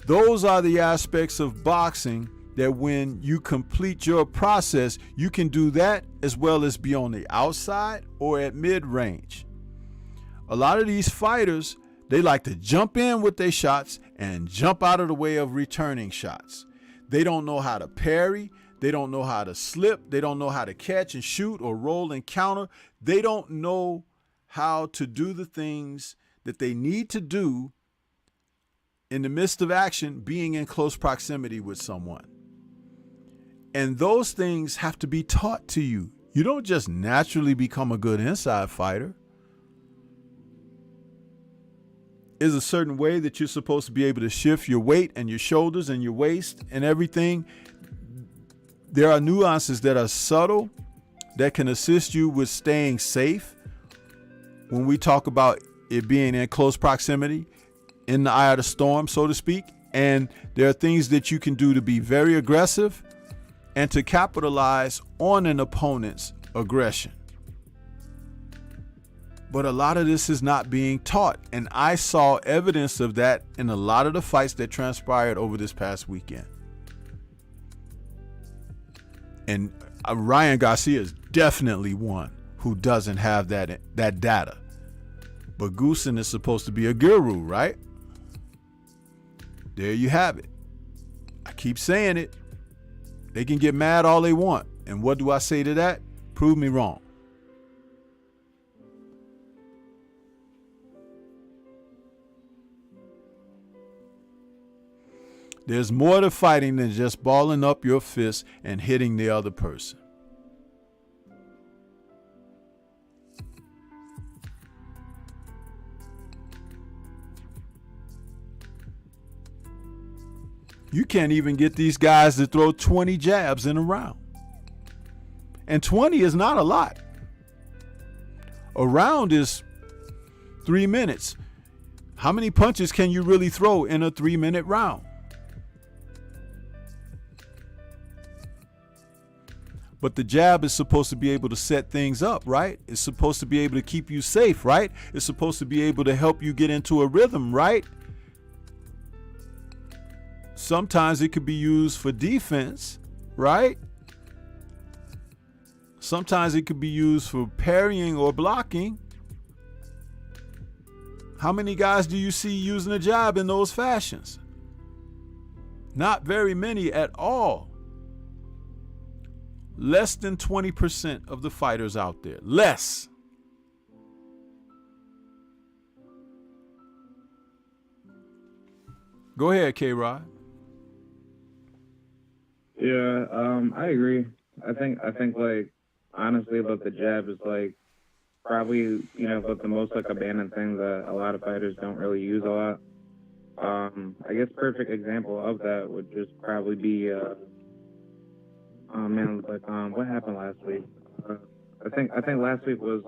those are the aspects of boxing that when you complete your process, you can do that as well as be on the outside or at mid-range. A lot of these fighters, they like to jump in with their shots and jump out of the way of returning shots. They don't know how to parry. They don't know how to slip. They don't know how to catch and shoot or roll and counter. They don't know how to do the things that they need to do in the midst of action, being in close proximity with someone. And those things have to be taught to you. You don't just naturally become a good inside fighter. There's a certain way that you're supposed to be able to shift your weight and your shoulders and your waist and everything. There are nuances that are subtle that can assist you with staying safe when we talk about it being in close proximity, in the eye of the storm, so to speak. And there are things that you can do to be very aggressive and to capitalize on an opponent's aggression. But a lot of this is not being taught. And I saw evidence of that in a lot of the fights that transpired over this past weekend. And Ryan Garcia is definitely one who doesn't have that data. But Goosen is supposed to be a guru, right? There you have it. I keep saying it. They can get mad all they want. And what do I say to that? Prove me wrong. There's more to fighting than just balling up your fist and hitting the other person. You can't even get these guys to throw 20 jabs in a round. And 20 is not a lot. A round is 3 minutes. How many punches can you really throw in a 3-minute round? But the jab is supposed to be able to set things up, right? It's supposed to be able to keep you safe, right? It's supposed to be able to help you get into a rhythm, right? Sometimes it could be used for defense, right? Sometimes it could be used for parrying or blocking. How many guys do you see using a jab in those fashions? Not very many at all. Less than 20% of the fighters out there. Less. Go ahead, K-Rod. Yeah, I agree. I think like honestly, but the jab is like probably but the most like abandoned thing that a lot of fighters don't really use a lot. I guess perfect example of that would just probably be what happened last week? I think last week was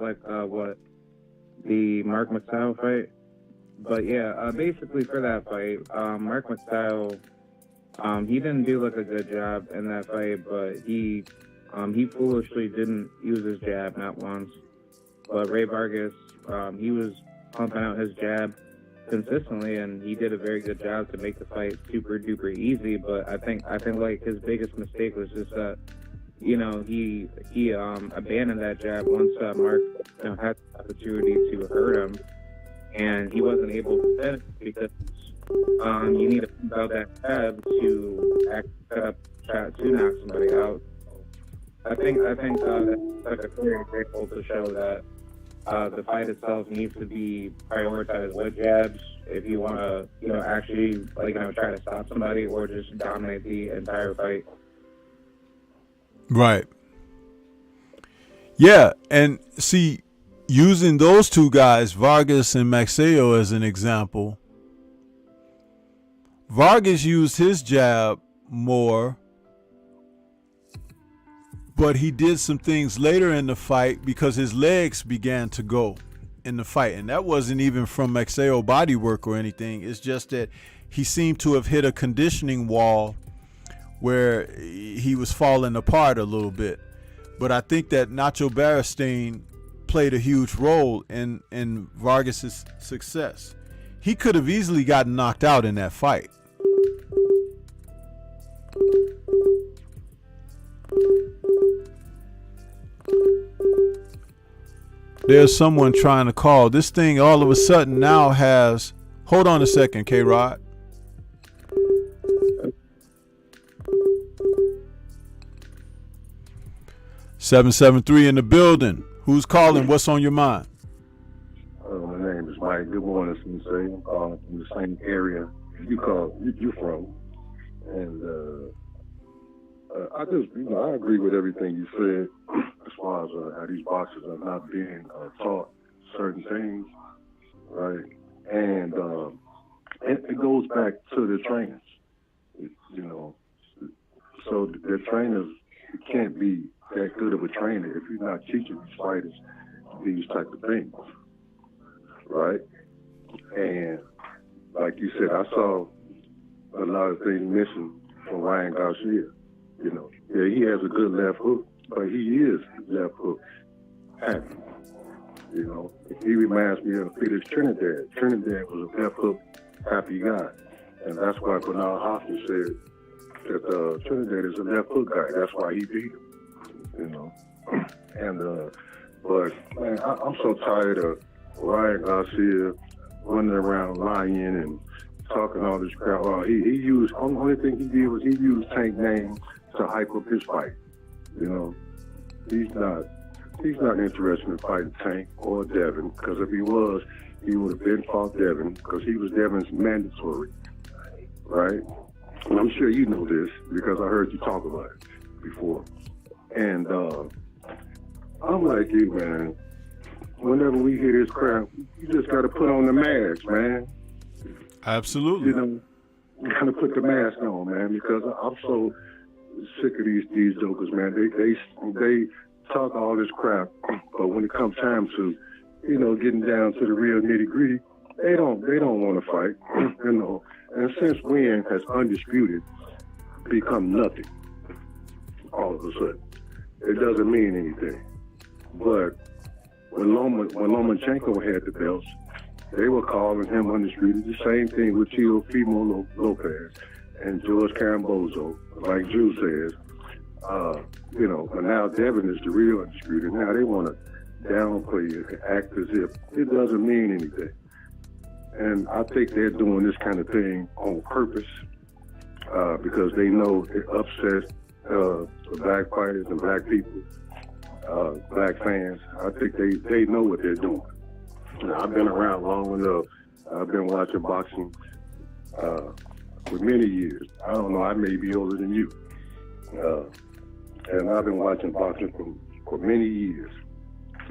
the Mark McStyle fight. But yeah, basically for that fight, Mark McStyle, he didn't do like a good job in that fight, but he foolishly didn't use his jab not once. But Ray Vargas, he was pumping out his jab consistently, and he did a very good job to make the fight super duper easy. But I think like his biggest mistake was just that he abandoned that jab once Mark had the opportunity to hurt him, and he wasn't able to finish because you need to pump out that jab to set up shot to knock somebody out. I think that's like a clear example to show that the fight itself needs to be prioritized with jabs if you want to, actually try to stop somebody or just dominate the entire fight. Right. Yeah, and see, using those two guys, Vargas and Maxeo, as an example, Vargas used his jab more, but he did some things later in the fight because his legs began to go in the fight. And that wasn't even from Maxeo body work or anything. It's just that he seemed to have hit a conditioning wall where he was falling apart a little bit. But I think that Nacho Beristain played a huge role in Vargas's success. He could have easily gotten knocked out in that fight. There's someone trying to call. This thing all of a sudden now has, hold on a second, K-Rod. (773) in the building. Who's calling? What's on your mind? My name is Mike. Good morning, Sensei. I'm calling from the same area you're from. And I just, I agree with everything you said as far as how these boxers are not being taught certain things, right? And it goes back to the trainers, So the trainers can't be that good of a trainer if you're not teaching these fighters these type of things, right? And like you said, I saw a lot of things missing from Ryan Garcia. Yeah, he has a good left hook, but he is left hook happy. He reminds me of Felix Trinidad. Trinidad was a left hook happy guy, and that's why Bernard Hoffman said that Trinidad is a left hook guy. That's why he beat him. And but man, I'm so tired of Ryan Garcia running around lying and talking all this crap. He used, only thing he did was he used Tank name to hype up his fight. He's not interested in fighting Tank or Devin, because if he was, he would have been fought Devin, because he was Devin's mandatory, right? And I'm sure you know this because I heard you talk about it before. And I'm like you, man. Whenever we hear this crap, you just got to put on the mask, man. Absolutely. You got to put the mask on, man, because I'm so sick of these jokers, man. They talk all this crap, but when it comes time to, getting down to the real nitty gritty, they don't want to fight, And since when has undisputed become nothing all of a sudden? It doesn't mean anything. But when Lomachenko had the belts, they were calling him undisputed. The same thing with Teofimo Lopez and George Cambozo, like Drew says. But now Devin is the real undisputed. Now they want to downplay it and act as if it doesn't mean anything. And I think they're doing this kind of thing on purpose because they know it upsets the black fighters and black people, black fans. I think they know what they're doing. I've been around long enough. I've been watching boxing for many years. I don't know, I may be older than you. And I've been watching boxing for many years.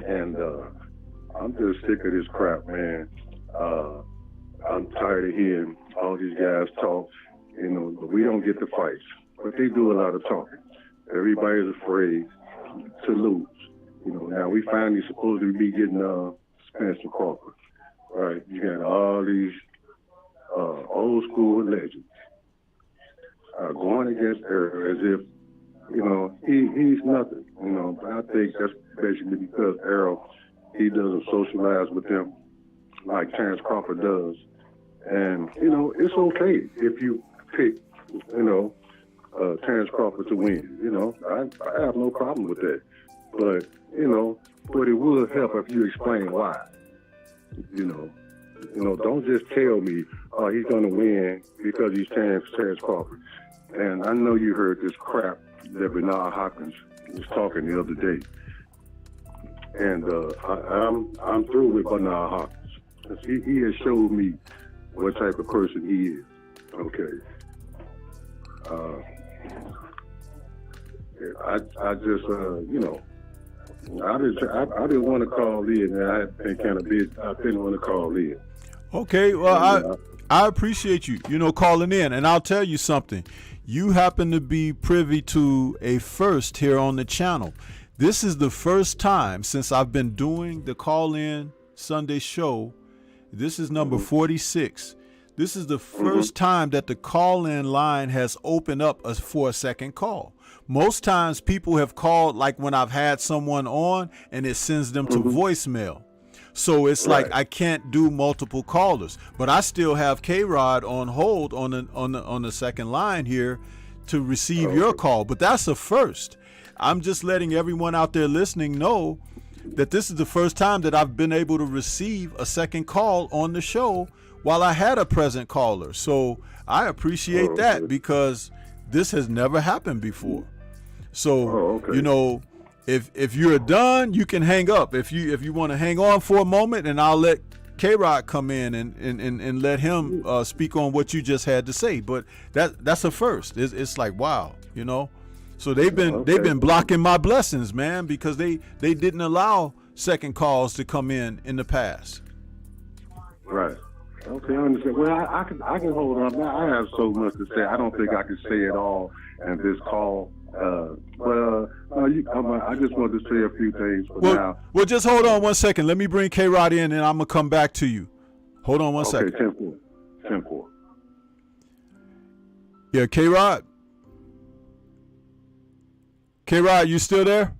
And I'm just sick of this crap, man. I'm tired of hearing all these guys talk, but we don't get the fights. But they do a lot of talking. Everybody's afraid to lose. Now we finally supposed to be getting Spencer Crawford, right? You got all these old school legends going against Errol as if, he's nothing, But I think that's basically because Errol, he doesn't socialize with them like Terrence Crawford does. And, it's okay if you pick, Terrence Crawford to win. I have no problem with that. But, but it would help if you explain why. Don't just tell me, he's going to win because he's Terrence Crawford. And I know you heard this crap that Bernard Hopkins was talking the other day. And I'm through with Bernard Hopkins. He has showed me what type of person he is. Okay. I just, I didn't want to call in, and I been kind of busy. I didn't want to call in. Okay, well, I appreciate you, calling in, and I'll tell you something. You happen to be privy to a first here on the channel. This is the first time since I've been doing the call-in Sunday show. This is number 46. This is the first time that the call-in line has opened up for a second call. Most times people have called, like when I've had someone on and it sends them to voicemail. So it's like I can't do multiple callers, but I still have K-Rod on hold on the second line here to receive your call. But that's a first. I'm just letting everyone out there listening know that this is the first time that I've been able to receive a second call on the show while I had a present caller. So I appreciate that, because this has never happened before. So you know, if you're done, you can hang up. If you want to hang on for a moment, and I'll let K-Rod come in and let him speak on what you just had to say. But that's a first. It's like, wow, you know. So they've been blocking my blessings, man, because they didn't allow second calls to come in the past. Right. Okay, I understand. Well, I can hold on. I have so much to say. I don't think I can say it all in this call. I just wanted to say a few things for now. Well, just hold on one second. Let me bring K-Rod in, and I'm going to come back to you. Hold on one second. Okay, 10-4. Yeah, K-Rod? K-Rod, you still there?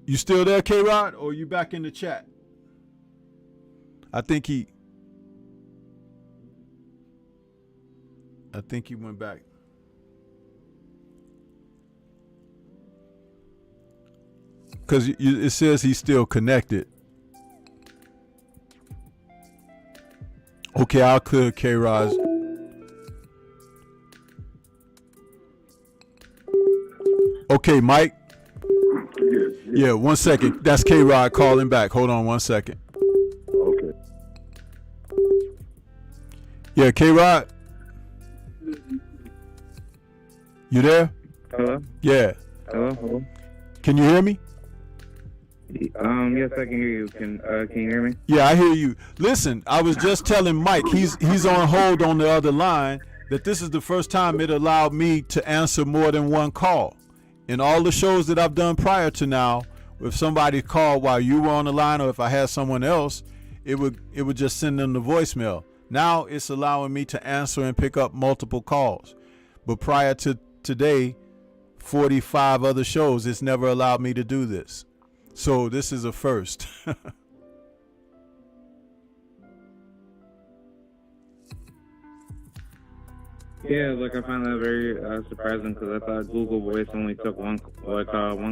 You still there, K-Rod, or are you back in the chat? I think he went back. Because it says he's still connected. Okay, I'll clear K-Rod's. Okay, Mike. Yeah, 1 second. That's K-Rod calling back. Hold on 1 second. Okay. Yeah, K-Rod. You there? Hello? Yeah. Hello? Can you hear me? Yes, I can hear you. Can you hear me? Yeah, I hear you. Listen, I was just telling Mike, he's on hold on the other line, that this is the first time it allowed me to answer more than one call. In all the shows that I've done prior to now, if somebody called while you were on the line, or if I had someone else, it would just send them the voicemail. Now it's allowing me to answer and pick up multiple calls. But prior to today, 45 other shows, it's never allowed me to do this. So this is a first. Yeah, like I find that very surprising, because I thought Google Voice only took one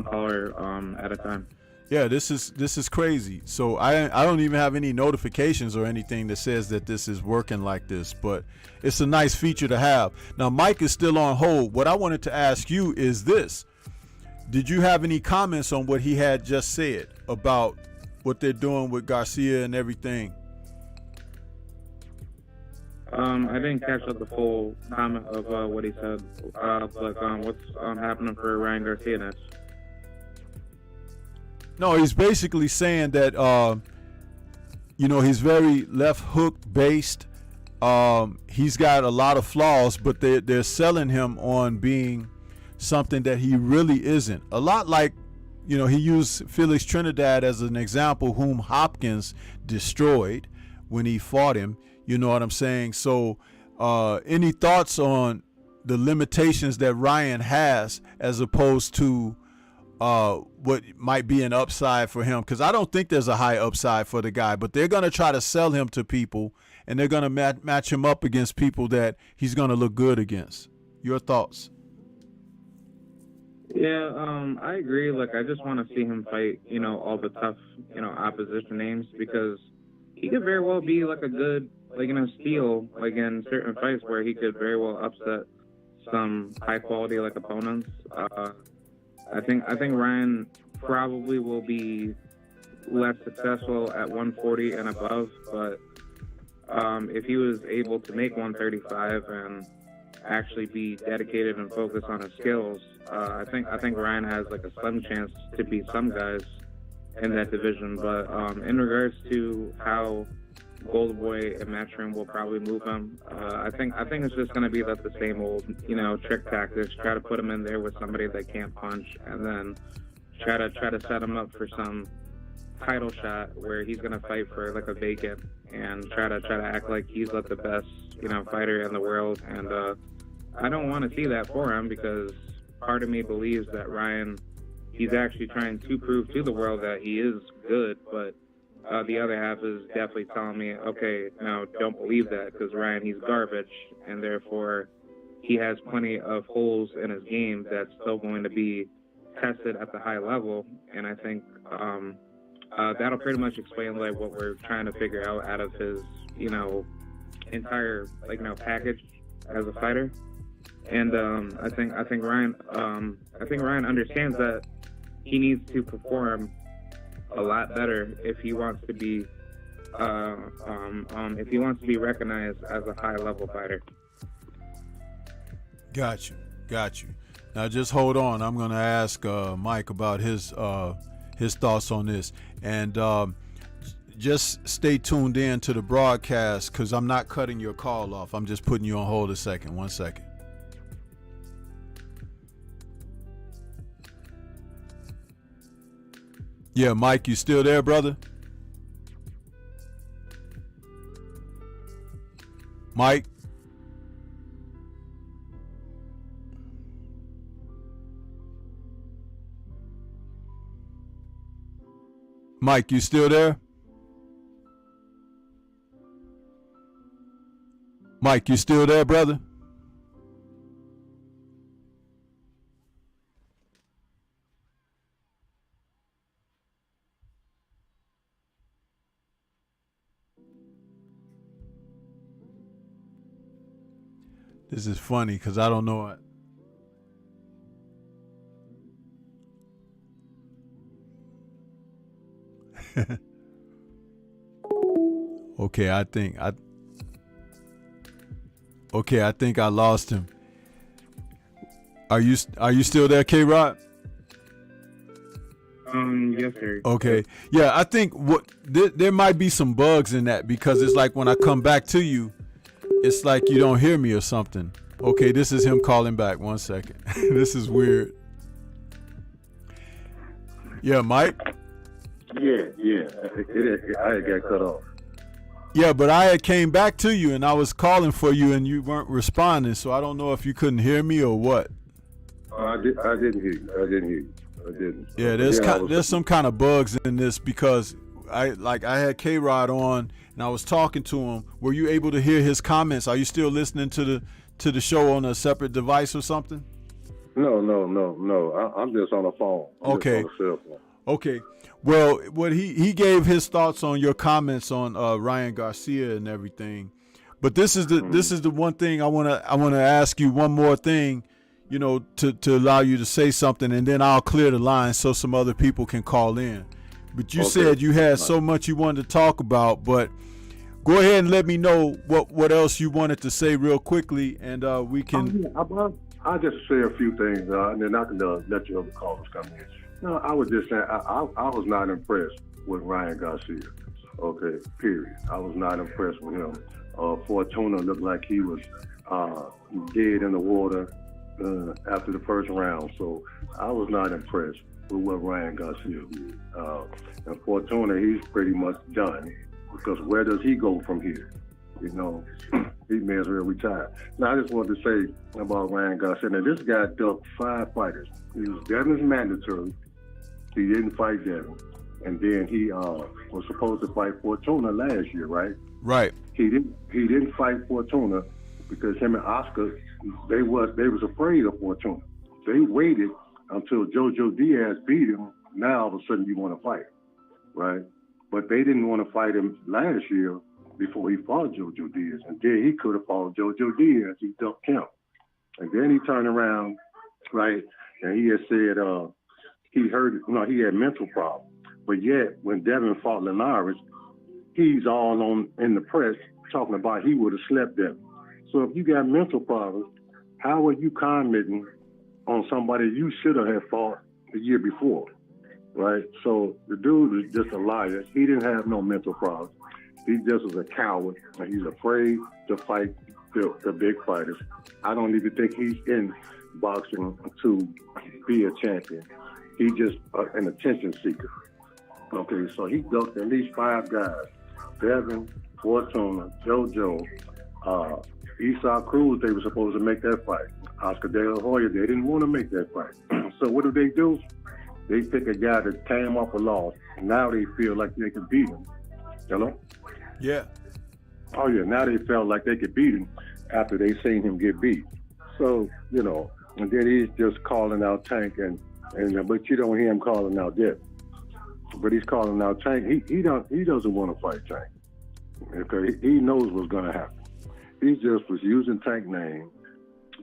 caller at a time. Yeah, this is crazy. So I don't even have any notifications or anything that says that this is working like this, but it's a nice feature to have. Now Mike is still on hold. What I wanted to ask you is this: did you have any comments on what he had just said about what they're doing with Garcia and everything? I didn't catch up the full comment of what he said. What's happening for Ryan Garcia next? No, he's basically saying that he's very left hook based. He's got a lot of flaws, but they're selling him on being something that he really isn't. A lot like, he used Felix Trinidad as an example, whom Hopkins destroyed when he fought him. You know what I'm saying? So any thoughts on the limitations that Ryan has as opposed to what might be an upside for him? Because I don't think there's a high upside for the guy, but they're going to try to sell him to people, and they're going to match him up against people that he's going to look good against. Your thoughts? Yeah, I agree. Like, I just want to see him fight, all the tough, opposition names, because he could very well be like a good, steal, in certain fights where he could very well upset some high quality opponents. I think Ryan probably will be less successful at 140 and above, but if he was able to make 135 and actually be dedicated and focused on his skills, I think Ryan has a slim chance to beat some guys in that division. But in regards to how Gold Boy and Matchroom will probably move him, I think it's just going to be the same old trick tactics. Try to put him in there with somebody that can't punch, and then try to set him up for some title shot where he's gonna fight for like a vacant and try to act like he's like the best, fighter in the world. And I don't want to see that for him, because part of me believes that Ryan, he's actually trying to prove to the world that he is good, but the other half is definitely telling me, okay, no, don't believe that, because Ryan, he's garbage, and therefore he has plenty of holes in his game that's still going to be tested at the high level. And I think that'll pretty much explain like what we're trying to figure out of his, entire package as a fighter. And I think Ryan understands that he needs to perform a lot better if he wants to be recognized as a high level fighter. Got you. Now just hold on. I'm gonna ask Mike about his thoughts on this, and just stay tuned in to the broadcast, because I'm not cutting your call off. I'm just putting you on hold a second. 1 second. Yeah, Mike, you still there, brother? Mike? Mike, you still there? Mike, you still there, brother? This is funny because I don't know it. Okay, I think I lost him. Are you still there, K-Rod? Yes, sir. Okay. Yeah, I think there might be some bugs in that, because it's like when I come back to you, it's like you don't hear me or something. Okay, this is him calling back. 1 second. This is weird. Yeah, Mike? Yeah. I got cut off. Yeah, but I had came back to you and I was calling for you and you weren't responding, so I don't know if you couldn't hear me or what. I didn't hear you. I didn't. Yeah, there's some kind of bugs in this, because I had K-Rod on and I was talking to him. Were you able to hear his comments? Are you still listening to the show on a separate device or something? No. I'm just on the phone. Okay. Just on the cell phone. Okay. Well, what he gave his thoughts on your comments on Ryan Garcia and everything. But this is the one thing I wanna ask you one more thing, to allow you to say something, and then I'll clear the line so some other people can call in. But you said you had so much you wanted to talk about, but go ahead and let me know what else you wanted to say real quickly, and we can. I'll just say a few things, and then I can let your other callers come in. No, I was just saying, I was not impressed with Ryan Garcia. Okay, period. I was not impressed with him. Fortuna looked like he was dead in the water after the first round, so I was not impressed with what Ryan Garcia did. And Fortuna, he's pretty much done, because where does he go from here? He may as well retire. Now, I just wanted to say about Ryan Garcia. Now, this guy ducked 5 fighters. He was Devin's mandatory. He didn't fight Devin. And then he was supposed to fight Fortuna last year, right? Right. He didn't fight Fortuna because him and Oscar, they was afraid of Fortuna. They waited until Jojo Diaz beat him. Now all of a sudden you want to fight, right? But they didn't want to fight him last year before he fought Jojo Diaz. And then he could have fought Jojo Diaz. He ducked him. And then he turned around, right? And he had said he had mental problems. But yet, when Devin fought Linares, he's all in the press talking about he would have slept Devin. So if you got mental problems, how are you commenting on somebody you should have fought the year before, right? So the dude is just a liar. He didn't have no mental problems. He just was a coward, and he's afraid to fight the big fighters. I don't even think he's in boxing to be a champion. He's just an attention seeker. Okay, so he ducked at least 5 guys. Devin, Fortuna, JoJo, Esau Cruz, they were supposed to make that fight. Oscar De La Hoya, they didn't want to make that fight. So what do? They pick a guy that came off a loss. Now they feel like they can beat him. You know? Yeah. Oh, yeah, now they felt like they could beat him after they seen him get beat. So, you know, and then he's just calling out Tank, but you don't hear him calling out Dip. But he's calling out Tank. He doesn't want to fight Tank because he knows what's going to happen. He just was using Tank name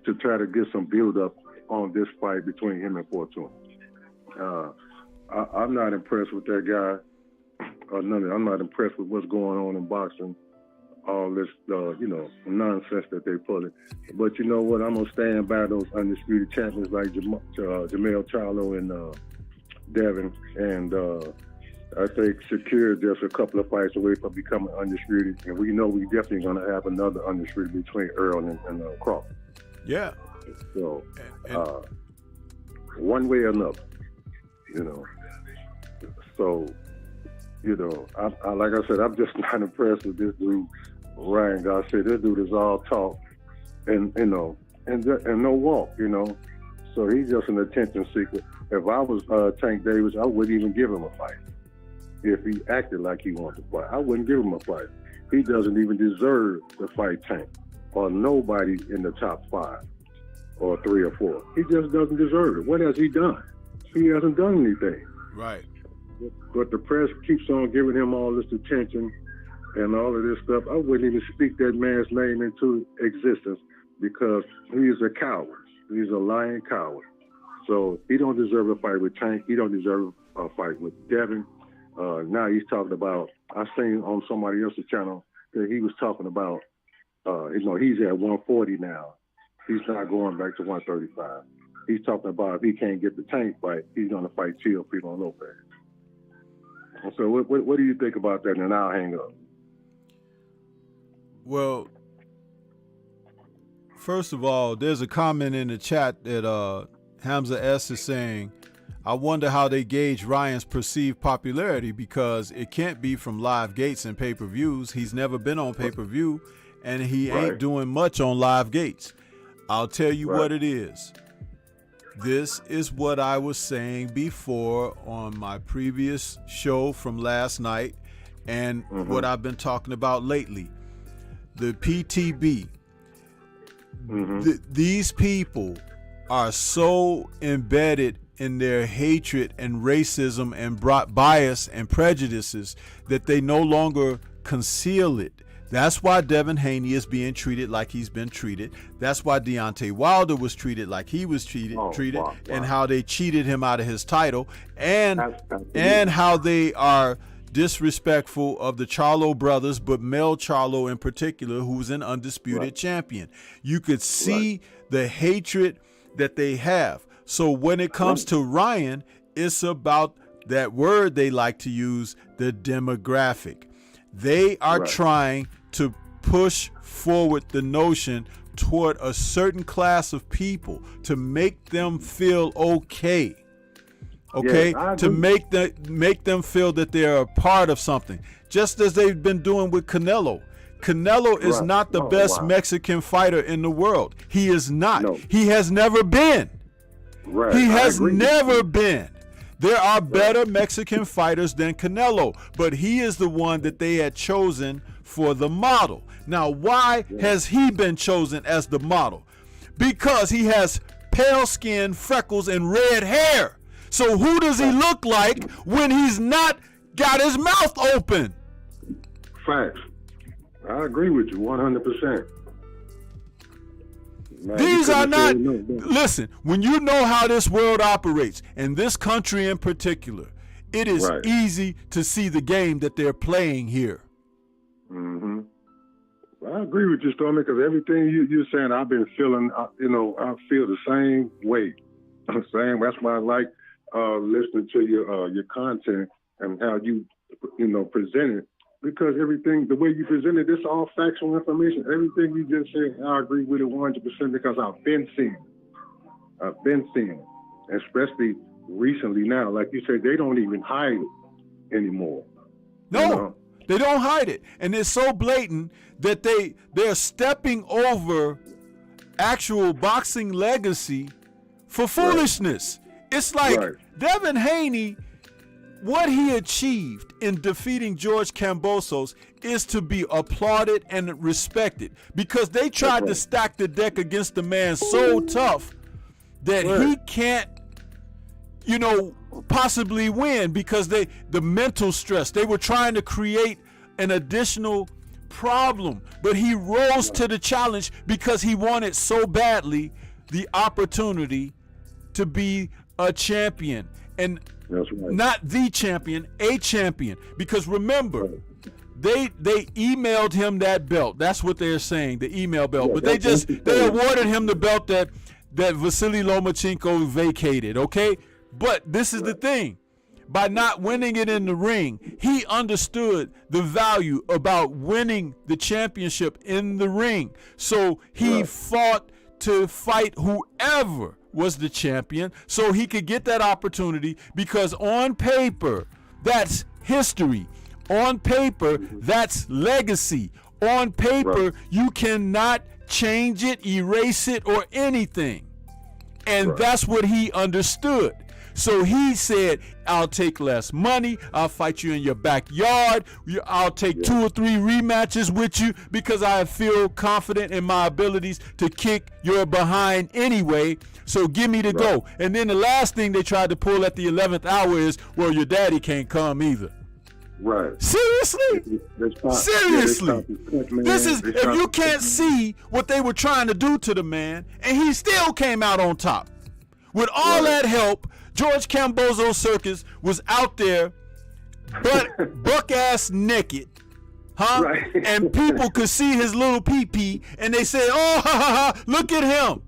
to try to get some build up on this fight between him and Fortuna. I'm not impressed with that guy. I'm not impressed with what's going on in boxing. All this, nonsense that they pulling. But you know what? I'm gonna stand by those undisputed champions like Jamel Charlo and Devin, and I think Shakir just a couple of fights away from becoming undisputed, and we know we definitely gonna have another undisputed between Earl and Crawford. Yeah. So one way or another, you know. So, you know, I like I said, I'm just not impressed with this dude. Ryan Garcia, this dude is all talk and no walk, you know. So he's just an attention seeker. If I was Tank Davis, I wouldn't even give him a fight. If he acted like he wanted to fight, I wouldn't give him a fight. He doesn't even deserve to fight Tank or nobody in the top 5 or 3 or 4. He just doesn't deserve it. What has he done? He hasn't done anything. Right. But the press keeps on giving him all this attention and all of this stuff. I wouldn't even speak that man's name into existence because he's a coward. He's a lying coward. So he don't deserve a fight with Tank. He don't deserve a fight with Devin. Now he's talking about, I seen on somebody else's channel that he was talking about, he's at 140 now. He's not going back to 135. He's talking about if he can't get the Tank fight, he's going to fight Teofimo Lopez. So what do you think about that? And I'll hang up. Well, first of all, there's a comment in the chat that Hamza S is saying, I wonder how they gauge Ryan's perceived popularity because it can't be from live gates and pay-per-views. He's never been on pay-per-view, and he ain't doing much on live gates. I'll tell you what it is. This is what I was saying before on my previous show from last night and what I've been talking about lately. The PTB. These people are so embedded in their hatred and racism and bias and prejudices that they no longer conceal it. That's why Devin Haney is being treated like he's been treated. That's why Deontay Wilder was treated like he was treated, and how they cheated him out of his title, and how they are disrespectful of the Charlo brothers, but Mel Charlo in particular, who's an undisputed champion. You could see the hatred that they have. So when it comes to Ryan, it's about that word they like to use, the demographic. They are trying to push forward the notion toward a certain class of people to make them feel okay. To make them feel that they're a part of something, just as they've been doing with Canelo. Canelo is not the best Mexican fighter in the world. He is not. No. He has never been. He has never been. There are better Mexican fighters than Canelo, but he is the one that they had chosen for the model. Now, why has he been chosen as the model? Because he has pale skin, freckles, and red hair. So who does he look like when he's not got his mouth open? Facts. I agree with you 100%. Man, these are not, listen, when you know how this world operates, and this country in particular, it is easy to see the game that they're playing here. I agree with you, Stormy, because everything you're saying, I've been feeling, I feel the same way. That's why I like listening to your content and how you present it. Because everything, the way you present it, this is all factual information. Everything you just said, I agree with it 100% because I've been seeing it, especially recently now. Like you said, they don't even hide it anymore. No, You know? they don't hide it. And it's so blatant that they're stepping over actual boxing legacy for foolishness. It's like Devin Haney, what he achieved in defeating George Kambosos is to be applauded and respected, because they tried to stack the deck against the man so tough that he can't, possibly win, because the mental stress. They were trying to create an additional problem, but he rose to the challenge because he wanted so badly the opportunity to be a champion, and not the champion, a champion. Because remember, they emailed him that belt. That's what they're saying, the email belt. But they awarded him the belt that Vasily Lomachenko vacated. Okay, but this is the thing. By not winning it in the ring, he understood the value about winning the championship in the ring. So he fought to fight whoever was the champion so he could get that opportunity, because on paper, that's history. On paper, that's legacy. On paper, you cannot change it, erase it, or anything. And that's what he understood. So he said, I'll take less money. I'll fight you in your backyard. I'll take 2 or 3 rematches with you because I feel confident in my abilities to kick your behind anyway. So give me the go. And then the last thing they tried to pull at the 11th hour is, well, your daddy can't come either. Right. Seriously? Seriously? This is, if you can't see what they were trying to do to the man, and he still came out on top. With all that help, George Kambosos Circus was out there buck-ass naked, and people could see his little pee-pee, and they said, oh, ha, ha, ha, look at him.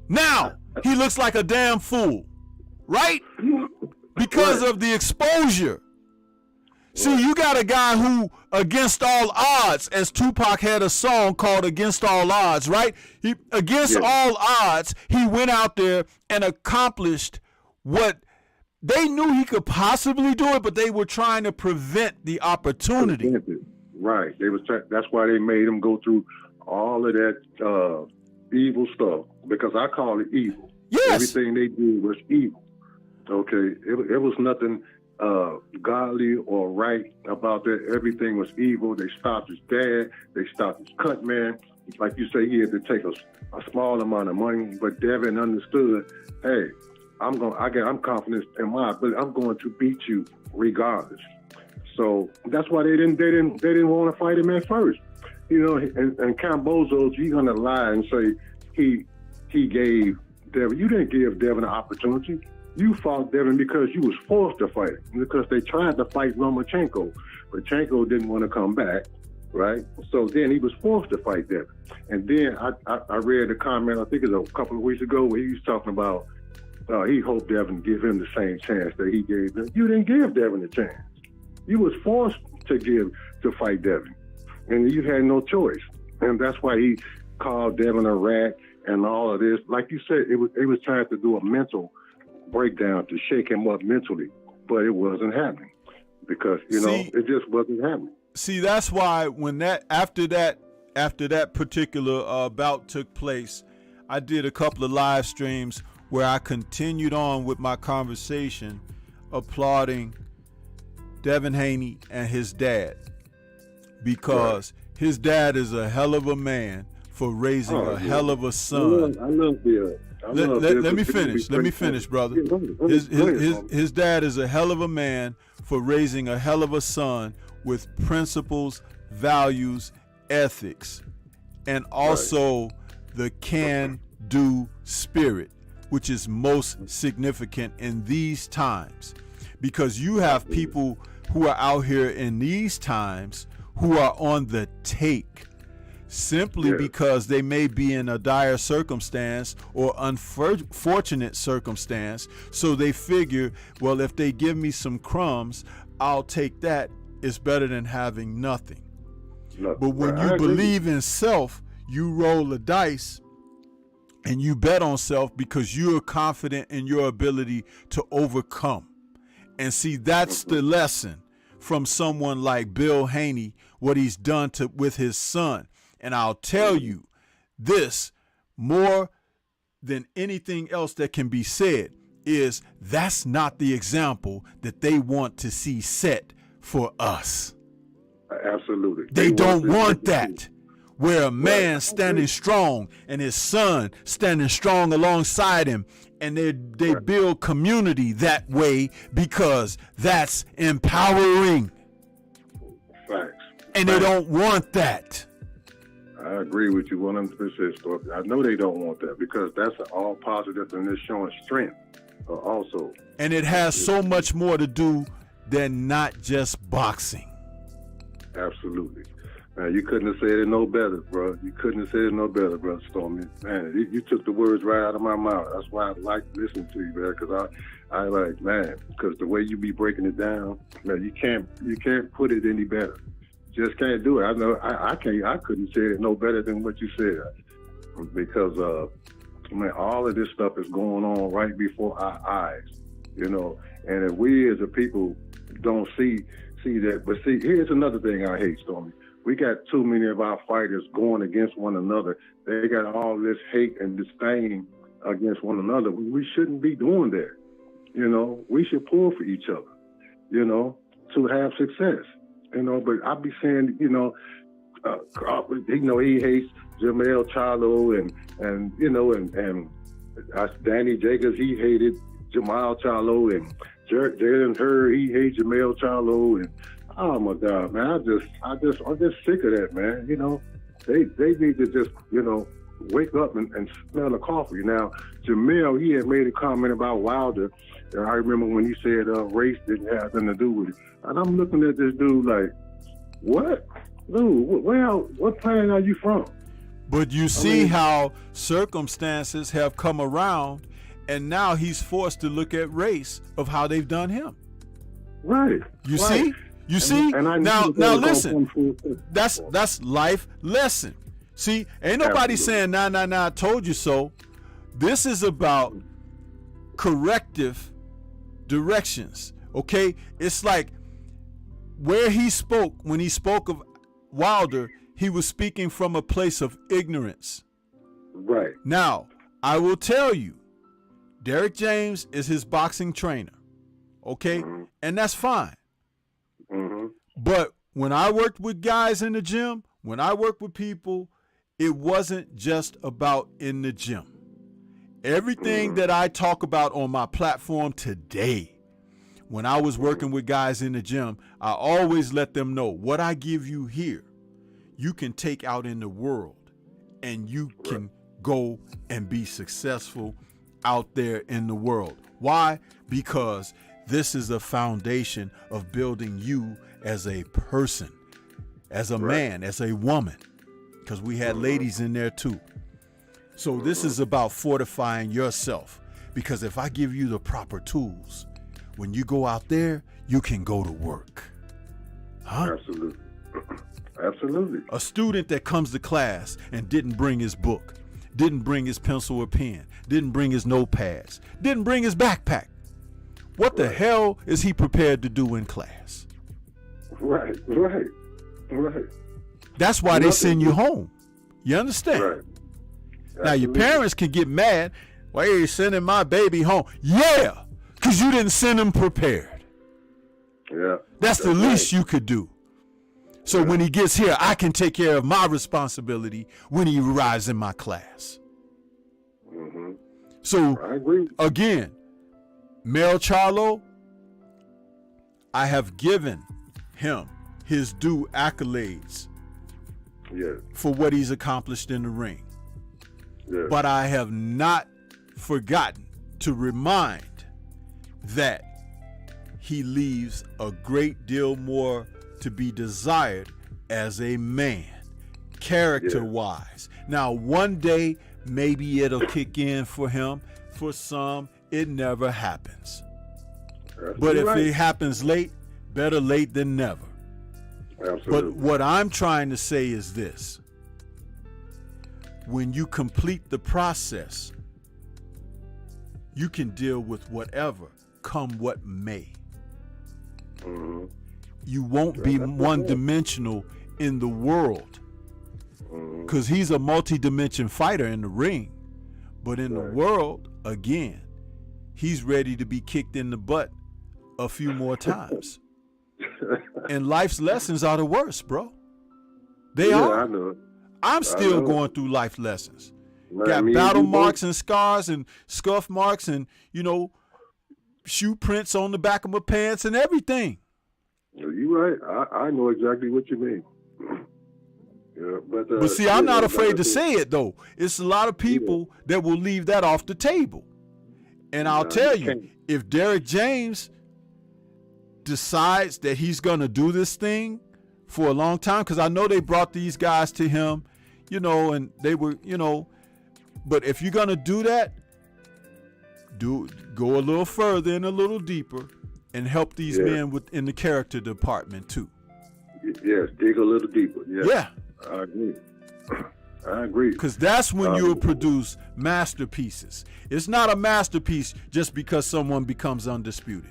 Now, he looks like a damn fool, right? Because of the exposure. See, you got a guy who, against all odds, as Tupac had a song called Against All Odds, right? Against all odds, he went out there and accomplished what they knew he could possibly do it, but they were trying to prevent the opportunity. Right. That's why they made him go through all of that evil stuff, because I call it evil. Yes. Everything they did was evil. Okay. It was nothing godly or right about that. Everything was evil. They stopped his dad. They stopped his cut man. Like you say, he had to take a small amount of money, but Devin understood, hey, I'm confident in my ability. I'm going to beat you regardless. So that's why they didn't want to fight him at first. And Kambosos, you're gonna lie and say he gave Devin. You didn't give Devin an opportunity. You fought Devin because you was forced to fight him, because they tried to fight Lomachenko, but Lomachenko didn't want to come back, right? So then he was forced to fight Devin. And then I read a comment, I think it was a couple of weeks ago, where he was talking about he hoped Devin give him the same chance that he gave him. You didn't give Devin a chance. You was forced to fight Devin, and you had no choice. And that's why he called Devin a rat and all of this. Like you said, they was trying to do a mental breakdown to shake him up mentally, but it wasn't happening, because it just wasn't happening. See, that's why when after that particular bout took place, I did a couple of live streams where I continued on with my conversation applauding Devin Haney and his dad, because his dad is a hell of a man for raising a hell of a son. I love Bill. Let me finish, brother. His dad is a hell of a man for raising a hell of a son with principles, values, ethics, and also the can-do spirit, which is most significant in these times, because you have people who are out here in these times who are on the take simply because they may be in a dire circumstance or unfortunate circumstance. So they figure, well, if they give me some crumbs, I'll take that. It's better than having nothing. But when you believe in self, you roll the dice and you bet on self because you're confident in your ability to overcome. And see, that's the lesson. from someone like Bill Haney, what he's done with his son. And I'll tell you this, more than anything else that can be said, is that's not the example that they want to see set for us. Absolutely. They don't want that. Where a man standing strong and his son standing strong alongside him, and they build community that way because that's empowering. Facts. And they don't want that. I agree with you 100%, Storm. I know they don't want that because that's all positive and it's showing strength also. And it has so much more to do than not just boxing. Absolutely. Man, you couldn't have said it no better, bro. You couldn't have said it no better, brother Stormy. Man, you took the words right out of my mouth. That's why I like listening to you, man, because I like, man, because the way you be breaking it down, man, you can't put it any better. Just can't do it. I know I couldn't say it no better than what you said, because man, all of this stuff is going on right before our eyes, you know. And if we as a people don't see that, but see, here's another thing I hate, Stormy. We got too many of our fighters going against one another. They got all this hate and disdain against one another. We shouldn't be doing that. You know, we should pull for each other, you know, to have success. You know, but I be saying, you know, he hates Jermell Charlo and you know, and Danny Jacobs, he hated Jamal Charlo, and Jalen Hurd, he hates Jermell Charlo, and oh my God, man, I'm just sick of that, man. You know, they need to just, you know, wake up and smell the coffee. Now, Jermell, he had made a comment about Wilder. And I remember when he said race didn't have nothing to do with it. And I'm looking at this dude like, what? Dude, what planet are you from? But you see how circumstances have come around, and now he's forced to look at race of how they've done him. Right. You see? You see? And now listen, that's life lesson. See, ain't nobody saying, nah, I told you so. This is about corrective directions, okay? It's like where he spoke, when he spoke of Wilder, he was speaking from a place of ignorance. Right. Now, I will tell you, Derek James is his boxing trainer, okay? Mm-hmm. And that's fine. Mm-hmm. But when I worked with guys in the gym, when I worked with people, it wasn't just about in the gym. Everything that I talk about on my platform today, when I was working with guys in the gym, I always let them know what I give you here, you can take out in the world, and you can go and be successful out there in the world. Why? Because this is a foundation of building you as a person, as a man, as a woman, because we had ladies in there too. So this is about fortifying yourself, because if I give you the proper tools, when you go out there, you can go to work. Huh? Absolutely. Absolutely. A student that comes to class and didn't bring his book, didn't bring his pencil or pen, didn't bring his notepads, didn't bring his backpack. What the hell is he prepared to do in class? Right. That's why they send you home. You understand? Right. Now, your parents can get mad. Why are you sending my baby home? Yeah, because you didn't send him prepared. Yeah. That's the least you could do. So when he gets here, I can take care of my responsibility when he arrives in my class. Mm-hmm. So, I agree. again, Mel Charlo, I have given him his due accolades for what he's accomplished in the ring. But I have not forgotten to remind that he leaves a great deal more to be desired as a man, character-wise. Now, one day, maybe it'll kick in for him. For some, it never happens. But if it happens late, better late than never. Absolutely. But what I'm trying to say is this. When you complete the process, you can deal with whatever, come what may. Mm-hmm. you won't be one-dimensional in the world. Because he's a multi-dimension fighter in the ring. But in the world, again, he's ready to be kicked in the butt a few more times. And life's lessons are the worst, bro. They are. I know. I'm still going through life lessons. Man, Got battle marks and scars and scuff marks and, you know, shoe prints on the back of my pants and everything. You're right. I know exactly what you mean. Yeah, but see, I'm not afraid to say it, though. It's a lot of people that will leave that off the table. And I'll tell you, if Derek James decides that he's going to do this thing for a long time, because I know they brought these guys to him, you know, and they were, you know, but if you're going to do that, go a little further and a little deeper and help these men in the character department, too. Yes, dig a little deeper. Yes. Yeah. I agree. I agree. Because that's when you'll produce masterpieces. It's not a masterpiece just because someone becomes undisputed.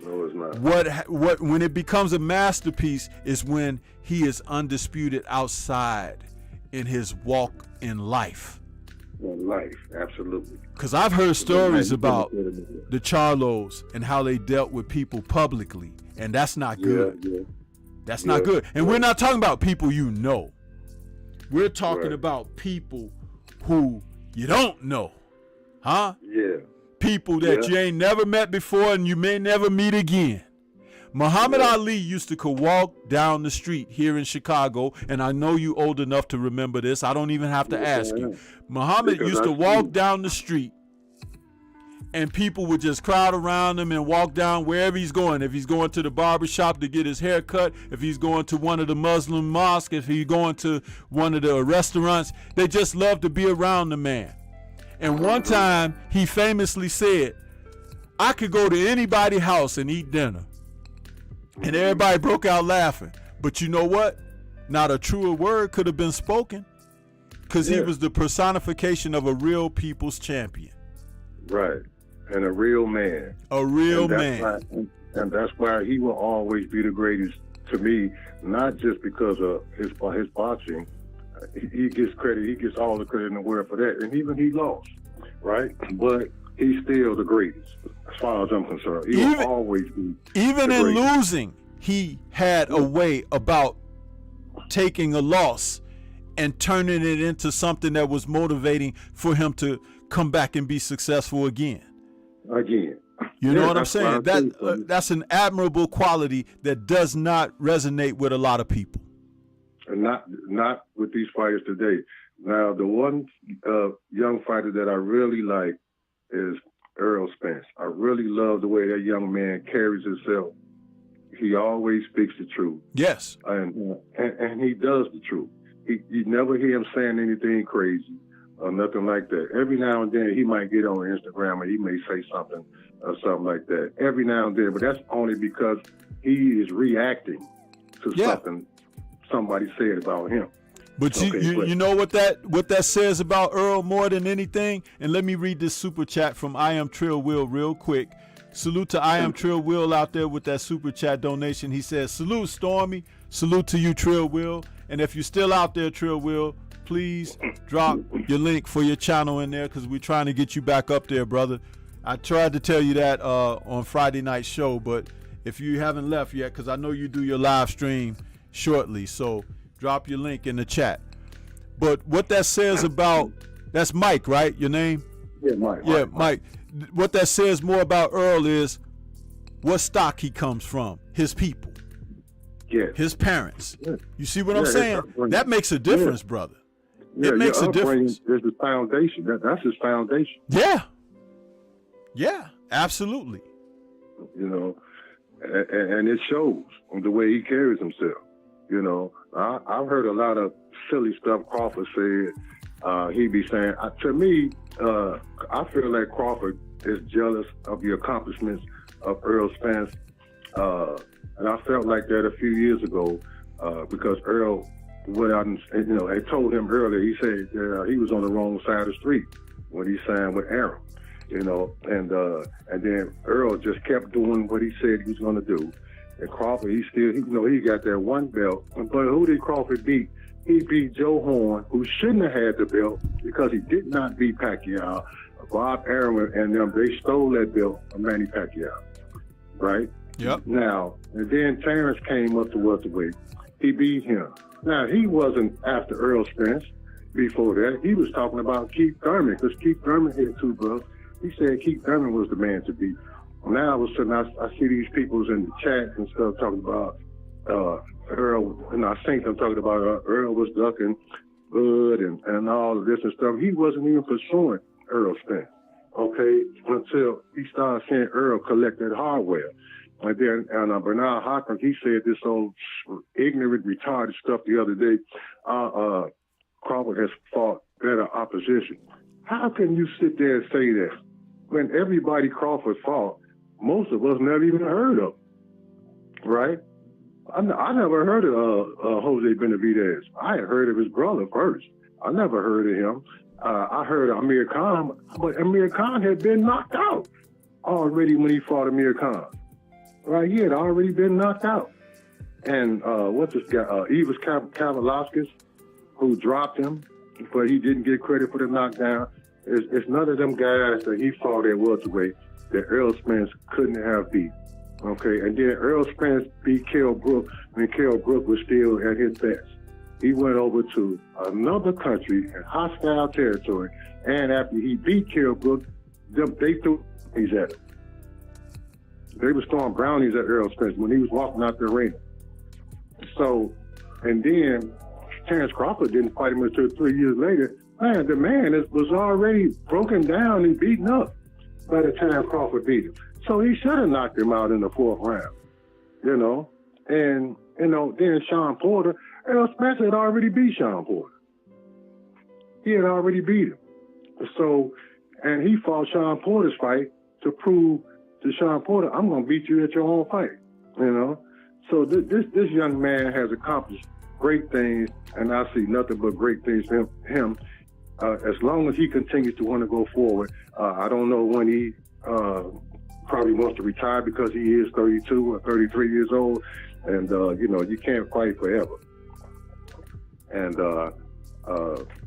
No, it's not. What when it becomes a masterpiece is when he is undisputed outside in his walk in life. In life, absolutely. Because I've heard stories about the Charlos and how they dealt with people publicly, and that's not good. Yeah. That's not good. And we're not talking about people you know. We're talking about people who you don't know. Huh? Yeah. People that you ain't never met before and you may never meet again. Muhammad Ali used to walk down the street here in Chicago, and I know you old enough to remember this. I don't even have to ask you. Muhammad used to walk down the street, and people would just crowd around him and walk down wherever he's going. If he's going to the barber shop to get his hair cut, if he's going to one of the Muslim mosques, if he's going to one of the restaurants, they just love to be around the man. And one time he famously said, I could go to anybody's house and eat dinner. And everybody broke out laughing. But you know what? Not a truer word could have been spoken, because he was the personification of a real people's champion. Right. And a real man. A real man. And that's why he will always be the greatest to me, not just because of his boxing. He gets credit. He gets all the credit in the world for that. And even he lost, right? But he's still the greatest, as far as I'm concerned. He will always be. Even in losing, he had a way about taking a loss and turning it into something that was motivating for him to come back and be successful again. You know what I'm saying? That's an admirable quality that does not resonate with a lot of people. And not with these fighters today. Now, the one young fighter that I really like is Earl Spence. I really love the way that young man carries himself. He always speaks the truth. Yes. And he does the truth. You never hear him saying anything crazy or nothing like that. Every now and then he might get on Instagram and he may say something or something like that. Every now and then, but that's only because he is reacting to something somebody said about him. But you know what that says about Earl more than anything? And let me read this super chat from I Am Trill Will real quick. Salute to I Am Trill Will out there with that super chat donation. He says, salute Stormy. Salute to you, Trill Will. And if you're still out there, Trill Will, please drop your link for your channel in there, because we're trying to get you back up there, brother. I tried to tell you that on Friday night show, but if you haven't left yet, because I know you do your live stream shortly, so drop your link in the chat. But what that says about, that's Mike, right? Your name? Yeah, Mike. Yeah, Mike. What that says more about Earl is what stock he comes from, his people, his parents. Yeah. You see what I'm saying? That makes a difference, brother. It makes a difference. There's the foundation. That's his foundation. Yeah, absolutely. You know, and it shows the way he carries himself. You know, I've heard a lot of silly stuff Crawford said. He be saying, to me, I feel like Crawford is jealous of the accomplishments of Earl Spence. And I felt like that a few years ago because Earl went out and, I told him earlier, he said he was on the wrong side of the street when he signed with Aaron, and then Earl just kept doing what he said he was going to do. And Crawford, he got that one belt. But who did Crawford beat? He beat Joe Horn, who shouldn't have had the belt because he did not beat Pacquiao. Bob Arum and them, they stole that belt from Manny Pacquiao, right? Yep. Now, and then Terrence came up to welterweight. He beat him. Now, he wasn't after Earl Spence before that. He was talking about Keith Thurman, because Keith Thurman hit 2 belts. He said Keith Thurman was the man to beat. Now, all of a sudden, I see these people's in the chat and stuff talking about Earl, and I think I'm talking about Earl was ducking Bud and all of this and stuff. He wasn't even pursuing Earl Spence, okay, until he started seeing Earl collect that hardware. And then Bernard Hopkins, he said this old ignorant, retarded stuff the other day. Crawford has fought better opposition. How can you sit there and say that when everybody Crawford fought, most of us never even heard of, right? I never heard of Jose Benavidez. I had heard of his brother first. I never heard of him. I heard of Amir Khan, but Amir Khan had been knocked out already when he fought Amir Khan. Right, he had already been knocked out. And what's this guy? Evas Kavalauskas, who dropped him, but he didn't get credit for the knockdown. It's none of them guys that he fought at welterweight that Earl Spence couldn't have beat. Okay, and then Earl Spence beat Kell Brook when Kell Brook was still at his best. He went over to another country in hostile territory, and after he beat Kell Brook, they threw brownies at him. They were throwing brownies at Earl Spence when he was walking out the arena. So, and then Terrence Crawford didn't fight him until 3 years later. Man, the man was already broken down and beaten up by the time Crawford beat him. So he should have knocked him out in the 4th round, you know. And, you know, then Sean Porter, Earl Spence had already beat Sean Porter. He had already beat him. So, and he fought Sean Porter's fight to prove to Sean Porter, I'm going to beat you at your own fight, you know. So this young man has accomplished great things, and I see nothing but great things for him. As long as he continues to want to go forward, I don't know when he probably wants to retire because he is 32 or 33 years old, and, you know, you can't fight forever. And,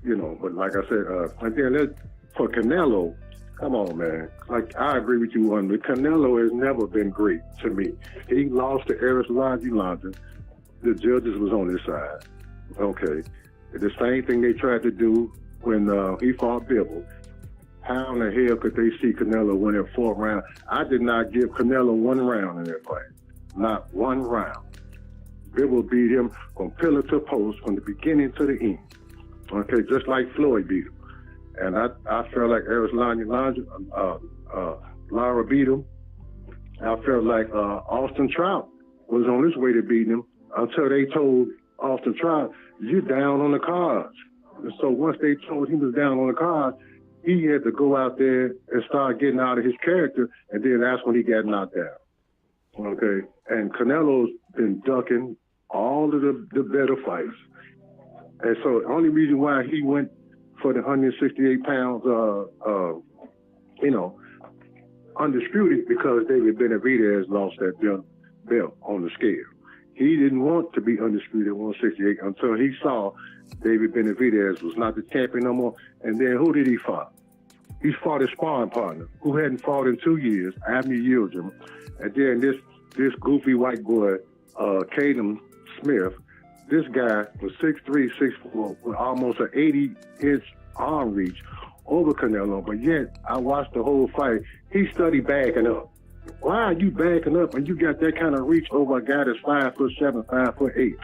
you know, but like I said, and then for Canelo, come on, man. Like, I agree with you on, but Canelo has never been great to me. He lost to Erislandy. The judges was on his side. Okay. The same thing they tried to do when he fought Bivol. How in the hell could they see Canelo win that 4th round? I did not give Canelo 1 round in that fight. Not 1 round. Bivol beat him from pillar to post from the beginning to the end. Okay, just like Floyd beat him. And I felt like Erislandy Lara beat him. I felt like Austin Trout was on his way to beating him until they told Austin Trout, you're down on the cards. And so once they told him he was down on the cards, he had to go out there and start getting out of his character, and then that's when he got knocked down. Okay? And Canelo's been ducking all of the better fights. And so the only reason why he went for the 168 pounds, you know, undisputed, because David Benavidez lost that belt on the scale. He didn't want to be undisputed at 168 until he saw David Benavidez was not the champion no more. And then who did he fight? He fought his sparring partner, who hadn't fought in 2 years, Abner Yildirim. And then this goofy white boy, Caden Smith, this guy was 6'3", 6'4", with almost an 80-inch arm reach over Canelo, but yet I watched the whole fight. He studied backing up. Why are you backing up when you got that kind of reach over a guy that's 5'7", 5'8"?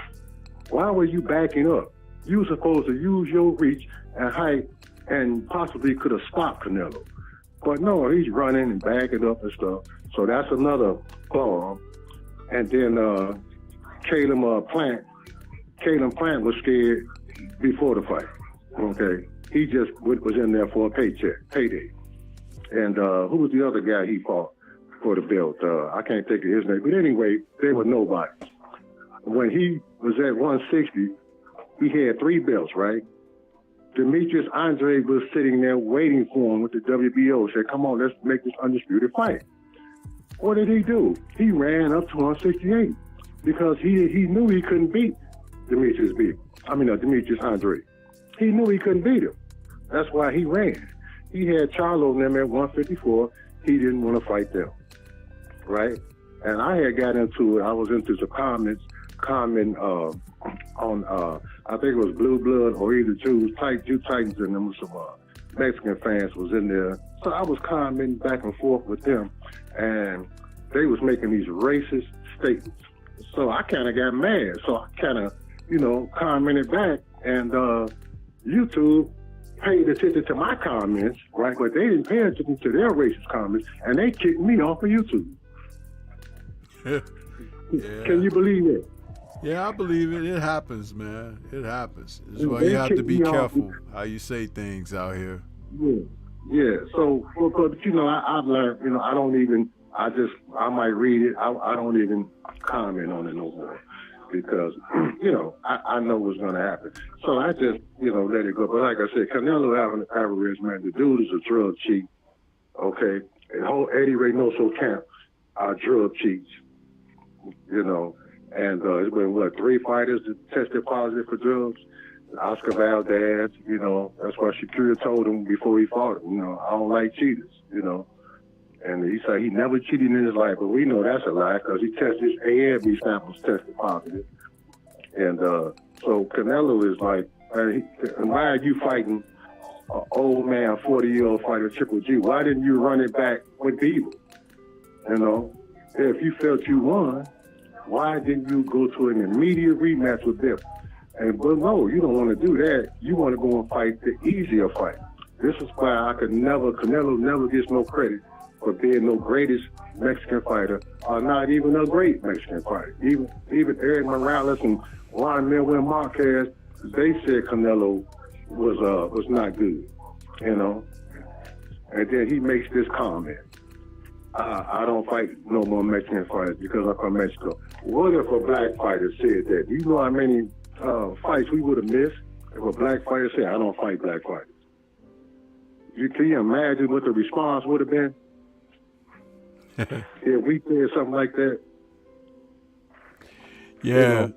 Why were you backing up? You were supposed to use your reach and height and possibly could have stopped Canelo. But no, he's running and backing up and stuff. So that's another flaw. And then Caleb Plant was scared before the fight. Okay, he just was in there for a payday. And who was the other guy he fought for the belt? I can't think of his name. But anyway, they were nobody. When he was at 160, he had 3 belts, right? Demetrius Andre was sitting there waiting for him with the WBO. Said, come on, let's make this undisputed fight. What did he do? He ran up to 168 because he knew he couldn't beat Demetrius Andre. He knew he couldn't beat him. That's why he ran. He had Charlo and them at 154. He didn't want to fight them, right? And I had got into it. I was into the comment on I think it was Blue Blood or either Jew Titans, and them some Mexican fans was in there. So I was commenting back and forth with them, and they was making these racist statements. So I kind of got mad. So I kind of, commented back, and YouTube paid attention to my comments, right? But they didn't pay attention to their racist comments, and they kicked me off of YouTube. Yeah. Can you believe it? Yeah, I believe it. It happens, man. It happens. That's why you have to be careful how you say things out here. Yeah. So, but I've learned, I might read it. I don't even comment on it no more because, I know what's going to happen. So I just, let it go. But like I said, Canelo Alvarez, man, the dude is a drug cheat. Okay. And whole Eddie Reynoso camp are drug cheats, And it's been, 3 fighters that tested positive for drugs. Oscar Valdez, that's why Shakira told him before he fought him, I don't like cheaters, And he said he never cheated in his life, but we know that's a lie because he tested his A and B samples tested positive. And so Canelo is like, why are you fighting an old man, 40-year-old fighter, Triple G? Why didn't you run it back with Bieber? If you felt you won, why didn't you go to an immediate rematch with them? But no, you don't want to do that. You want to go and fight the easier fight. This is why Canelo never gets no credit for being no greatest Mexican fighter, or not even a great Mexican fighter. Even Eric Morales and Juan Manuel Marquez, they said Canelo was not good, And then he makes this comment. I don't fight no more Mexican fighters because I'm from Mexico. What if a black fighter said that? Do you know how many fights we would have missed if a black fighter said, I don't fight black fighters? Can you imagine what the response would have been? If we said something like that? Yeah.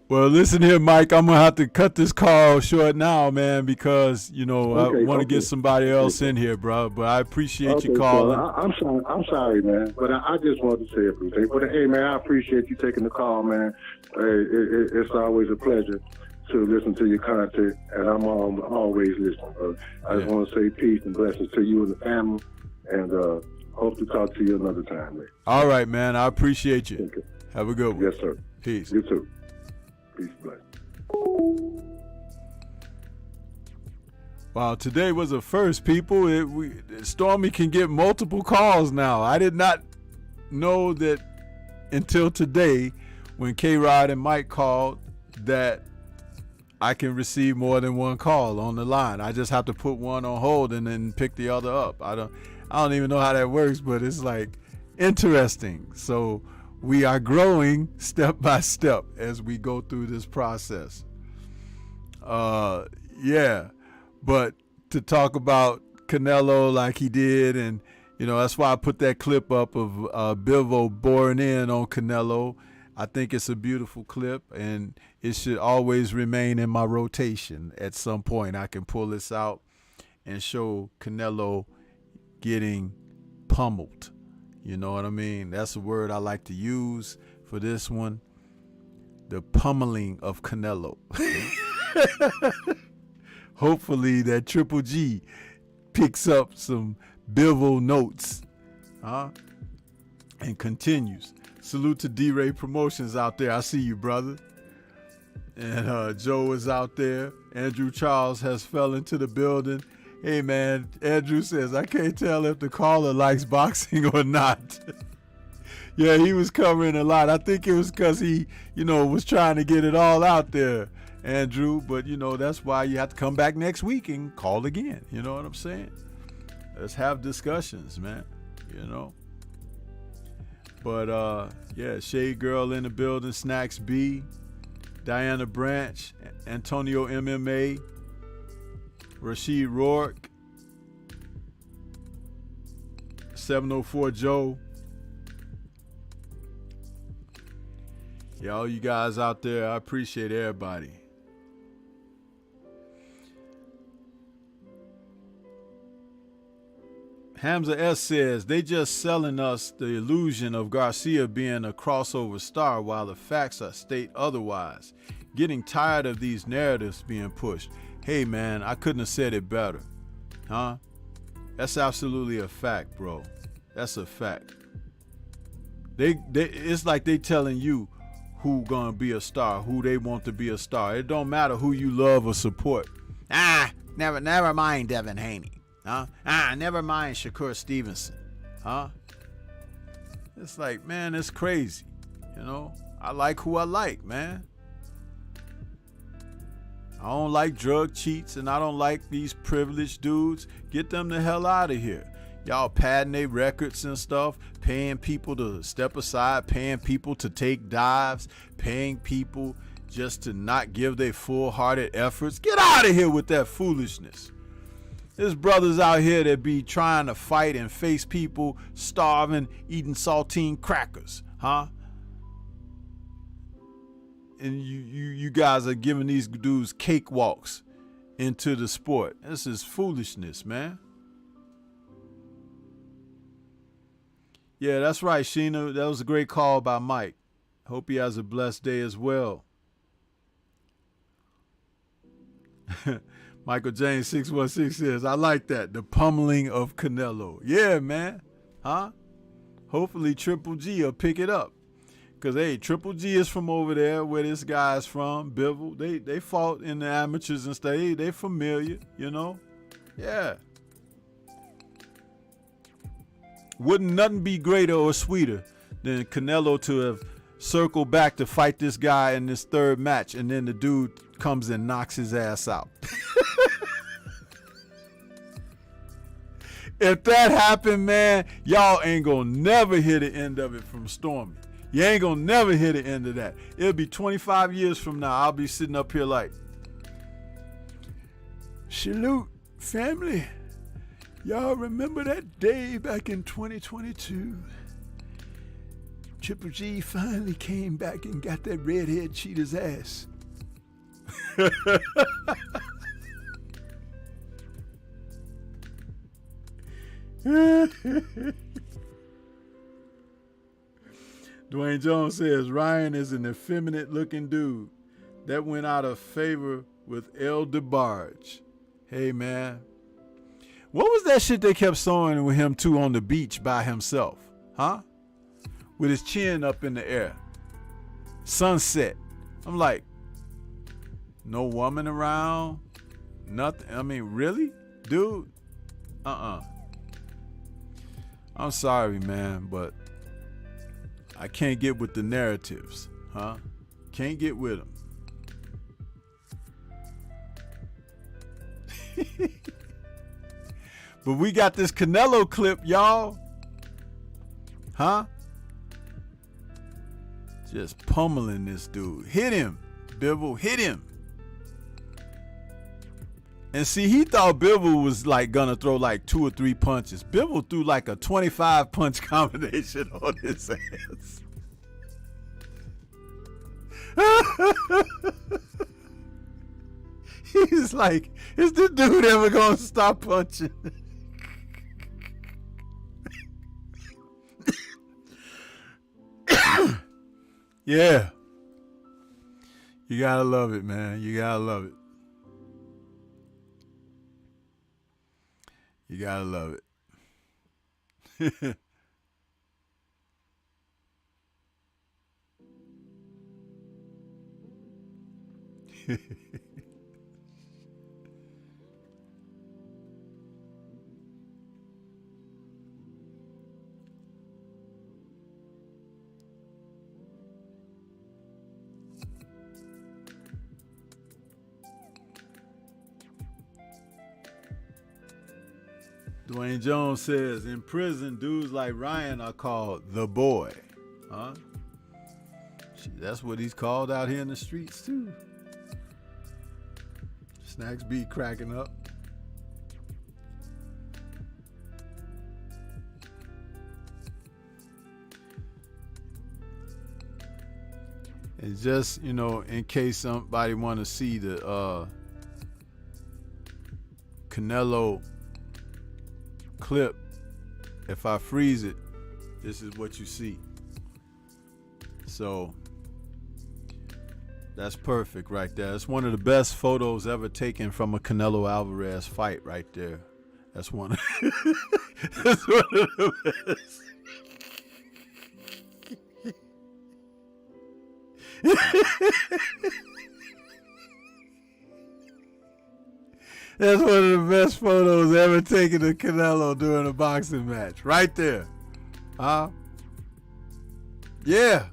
Well, listen here, Mike. I'm going to have to cut this call short now, man, because, I want to get somebody else in here, bro. But I appreciate you calling. So I'm sorry, man. But I just wanted to say everything. But, hey, man, I appreciate you taking the call, man. It's always a pleasure to listen to your content, and I'm always listening. I just want to say peace and blessings to you and the family, and hope to talk to you another time, man. All right, man. I appreciate you. Okay. Have a good one. Yes, sir. Peace. You too. Peace, bless. Wow, today was a first, people. Stormy can get multiple calls now. I did not know that until today when K-Rod and Mike called that I can receive more than one call on the line. I just have to put one on hold and then pick the other up. I don't even know how that works, but it's like interesting. So we are growing step by step as we go through this process. Yeah, but to talk about Canelo like he did, and that's why I put that clip up of Bivol boring in on Canelo. I think it's a beautiful clip, and it should always remain in my rotation. At some point, I can pull this out and show Canelo getting pummeled. You know what I mean? That's a word I like to use for this one. The pummeling of Canelo. Hopefully that Triple G picks up some Bivol notes, and continues. Salute to D-Ray Promotions out there. I see you, brother. And Joe is out there. Andrew Charles has fell into the building. Hey, man, Andrew says, I can't tell if the caller likes boxing or not. Yeah, he was covering a lot. I think it was because he, was trying to get it all out there, Andrew. But, that's why you have to come back next week and call again. You know what I'm saying? Let's have discussions, man, But, yeah, Shade Girl in the building, Snacks B, Diana Branch, Antonio MMA, Rashid Rourke, 704 Joe, Y'all, you guys out there, I appreciate everybody. Hamza S says, they just selling us the illusion of Garcia being a crossover star while the facts state otherwise. Getting tired of these narratives being pushed. Hey man, I couldn't have said it better. Huh? That's absolutely a fact, bro. That's a fact. It's like they telling you who gonna be a star, who they want to be a star. It don't matter who you love or support. Never mind Devin Haney. Huh? Never mind Shakur Stevenson. Huh? It's like, man, it's crazy. You know, I like who I like, man. I don't like drug cheats and I don't like these privileged dudes. Get them the hell out of here. Y'all padding their records and stuff, paying people to step aside, paying people to take dives, paying people just to not give their full-hearted efforts. Get out of here with that foolishness. There's brothers out here that be trying to fight and face people starving, eating saltine crackers, huh? And you guys are giving these dudes cakewalks into the sport. This is foolishness, man. Yeah, that's right, Sheena. That was a great call by Mike. Hope he has a blessed day as well. Michael James 616 says, I like that. The pummeling of Canelo. Yeah, man. Huh? Hopefully Triple G will pick it up. Because, hey, Triple G is from over there where this guy's from, Bivol. They fought in the amateurs and stuff. They familiar, you know? Yeah. Wouldn't nothing be greater or sweeter than Canelo to have circled back to fight this guy in this third match, and then the dude comes and knocks his ass out. If that happened, man, y'all ain't gonna never hear the end of it from Stormy. You ain't gonna never hear the end of that. It'll be 25 years from now. I'll be sitting up here like, salute, family. Y'all remember that day back in 2022? Triple G finally came back and got that redhead cheater's ass. Dwayne Jones says Ryan is an effeminate looking dude that went out of favor with El DeBarge. Hey man, what was that shit they kept showing with him too on the beach by himself? Huh? With his chin up in the air. Sunset. I'm like, no woman around, nothing. I mean, really? Dude? I'm sorry, man, but I can't get with the narratives, huh? Can't get with them. But we got this Canelo clip, y'all. Huh? Just pummeling this dude. Hit him, Bivol, hit him. And see, he thought Bivol was like gonna throw like 2 or 3 punches. Bivol threw like a 25 punch combination on his ass. He's like, is this dude ever gonna stop punching? Yeah. You gotta love it, man. You gotta love it. You gotta love it. Dwayne Jones says, in prison, dudes like Ryan are called the boy. Huh? That's what he's called out here in the streets, too. Snacks be cracking up. And just, you know, in case somebody want to see the Canelo clip, if I freeze it, this is what you see. So that's perfect right there. It's one of the best photos ever taken from a Canelo Alvarez fight right there. That's one of, that's one of the best. That's one of the best photos ever taken of Canelo during a boxing match. Right there. Huh? Yeah.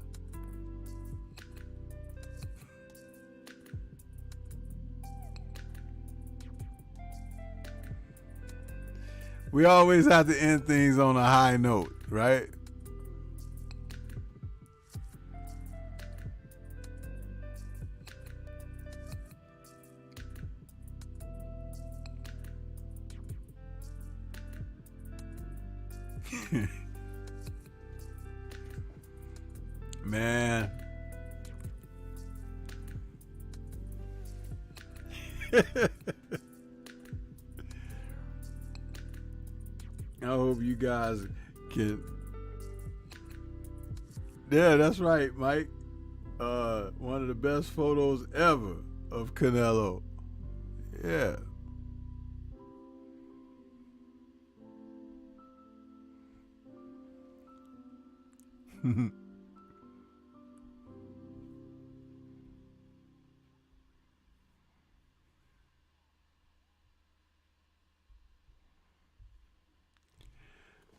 We always have to end things on a high note, right? Man. I hope you guys can. Yeah, that's right, Mike. One of the best photos ever of Canelo. Yeah.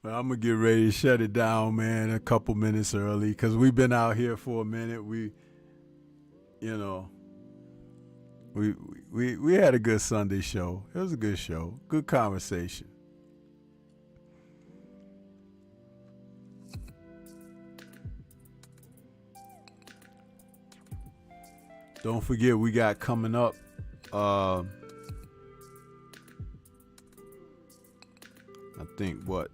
Well, I'm gonna get ready to shut it down, man, a couple minutes early, because we've been out here for a minute. We had a good Sunday show. It was a good show. Good conversation. Don't forget, we got coming up I think what?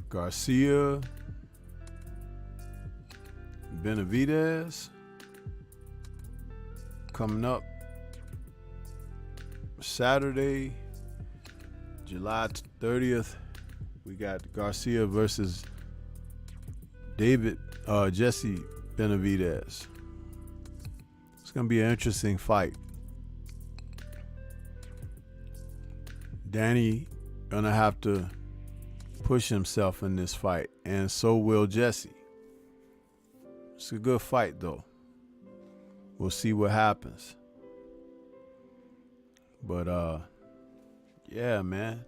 Garcia, Benavidez coming up Saturday, July 30th. We got Garcia versus Jesse Benavidez. It's gonna be an interesting fight. Danny gonna have to push himself in this fight, and so will Jesse. It's a good fight, though. We'll see what happens. But yeah, man.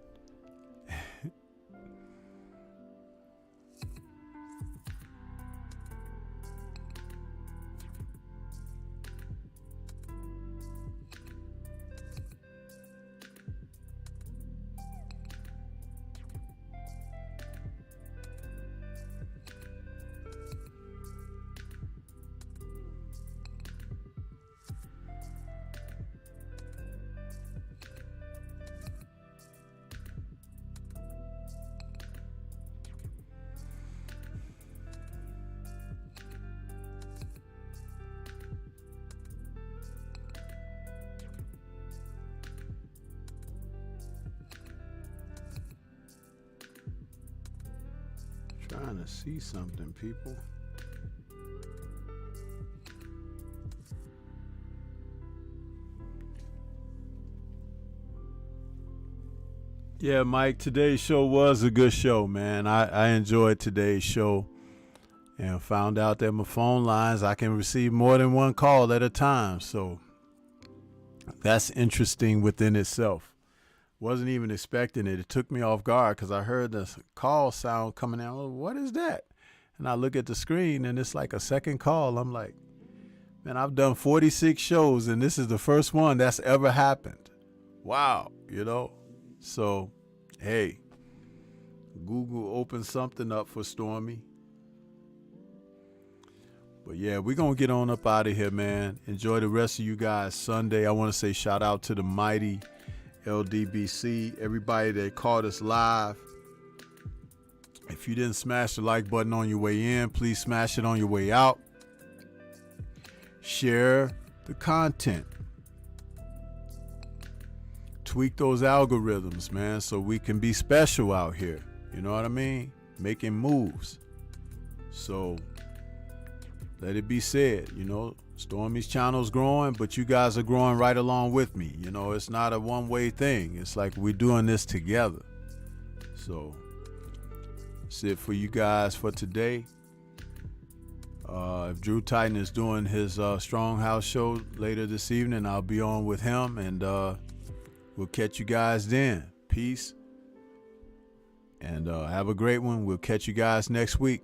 Trying to see something, people. Yeah, Mike, today's show was a good show, man. I enjoyed today's show and found out that my phone lines, I can receive more than one call at a time. So that's interesting within itself. Wasn't even expecting it. It took me off guard because I heard the call sound coming out. Well, what is that? And I look at the screen and it's like a second call. I'm like, man, I've done 46 shows and this is the first one that's ever happened. Wow, you know? So, hey, Google opened something up for Stormy. But yeah, we're going to get on up out of here, man. Enjoy the rest of you guys Sunday. I want to say shout out to the mighty LDBC, everybody that caught us live. If you didn't smash the like button on your way in, please smash it on your way out. Share the content. Tweak those algorithms, man, so we can be special out here. You know what I mean? Making moves. So let it be said, you know, Stormy's channel's growing, but you guys are growing right along with me. You know, it's not a one-way thing. It's like we're doing this together. So that's it for you guys for today. If Drew Titan is doing his Strong House show later this evening, I'll be on with him, and we'll catch you guys then. Peace. And have a great one. We'll catch you guys next week.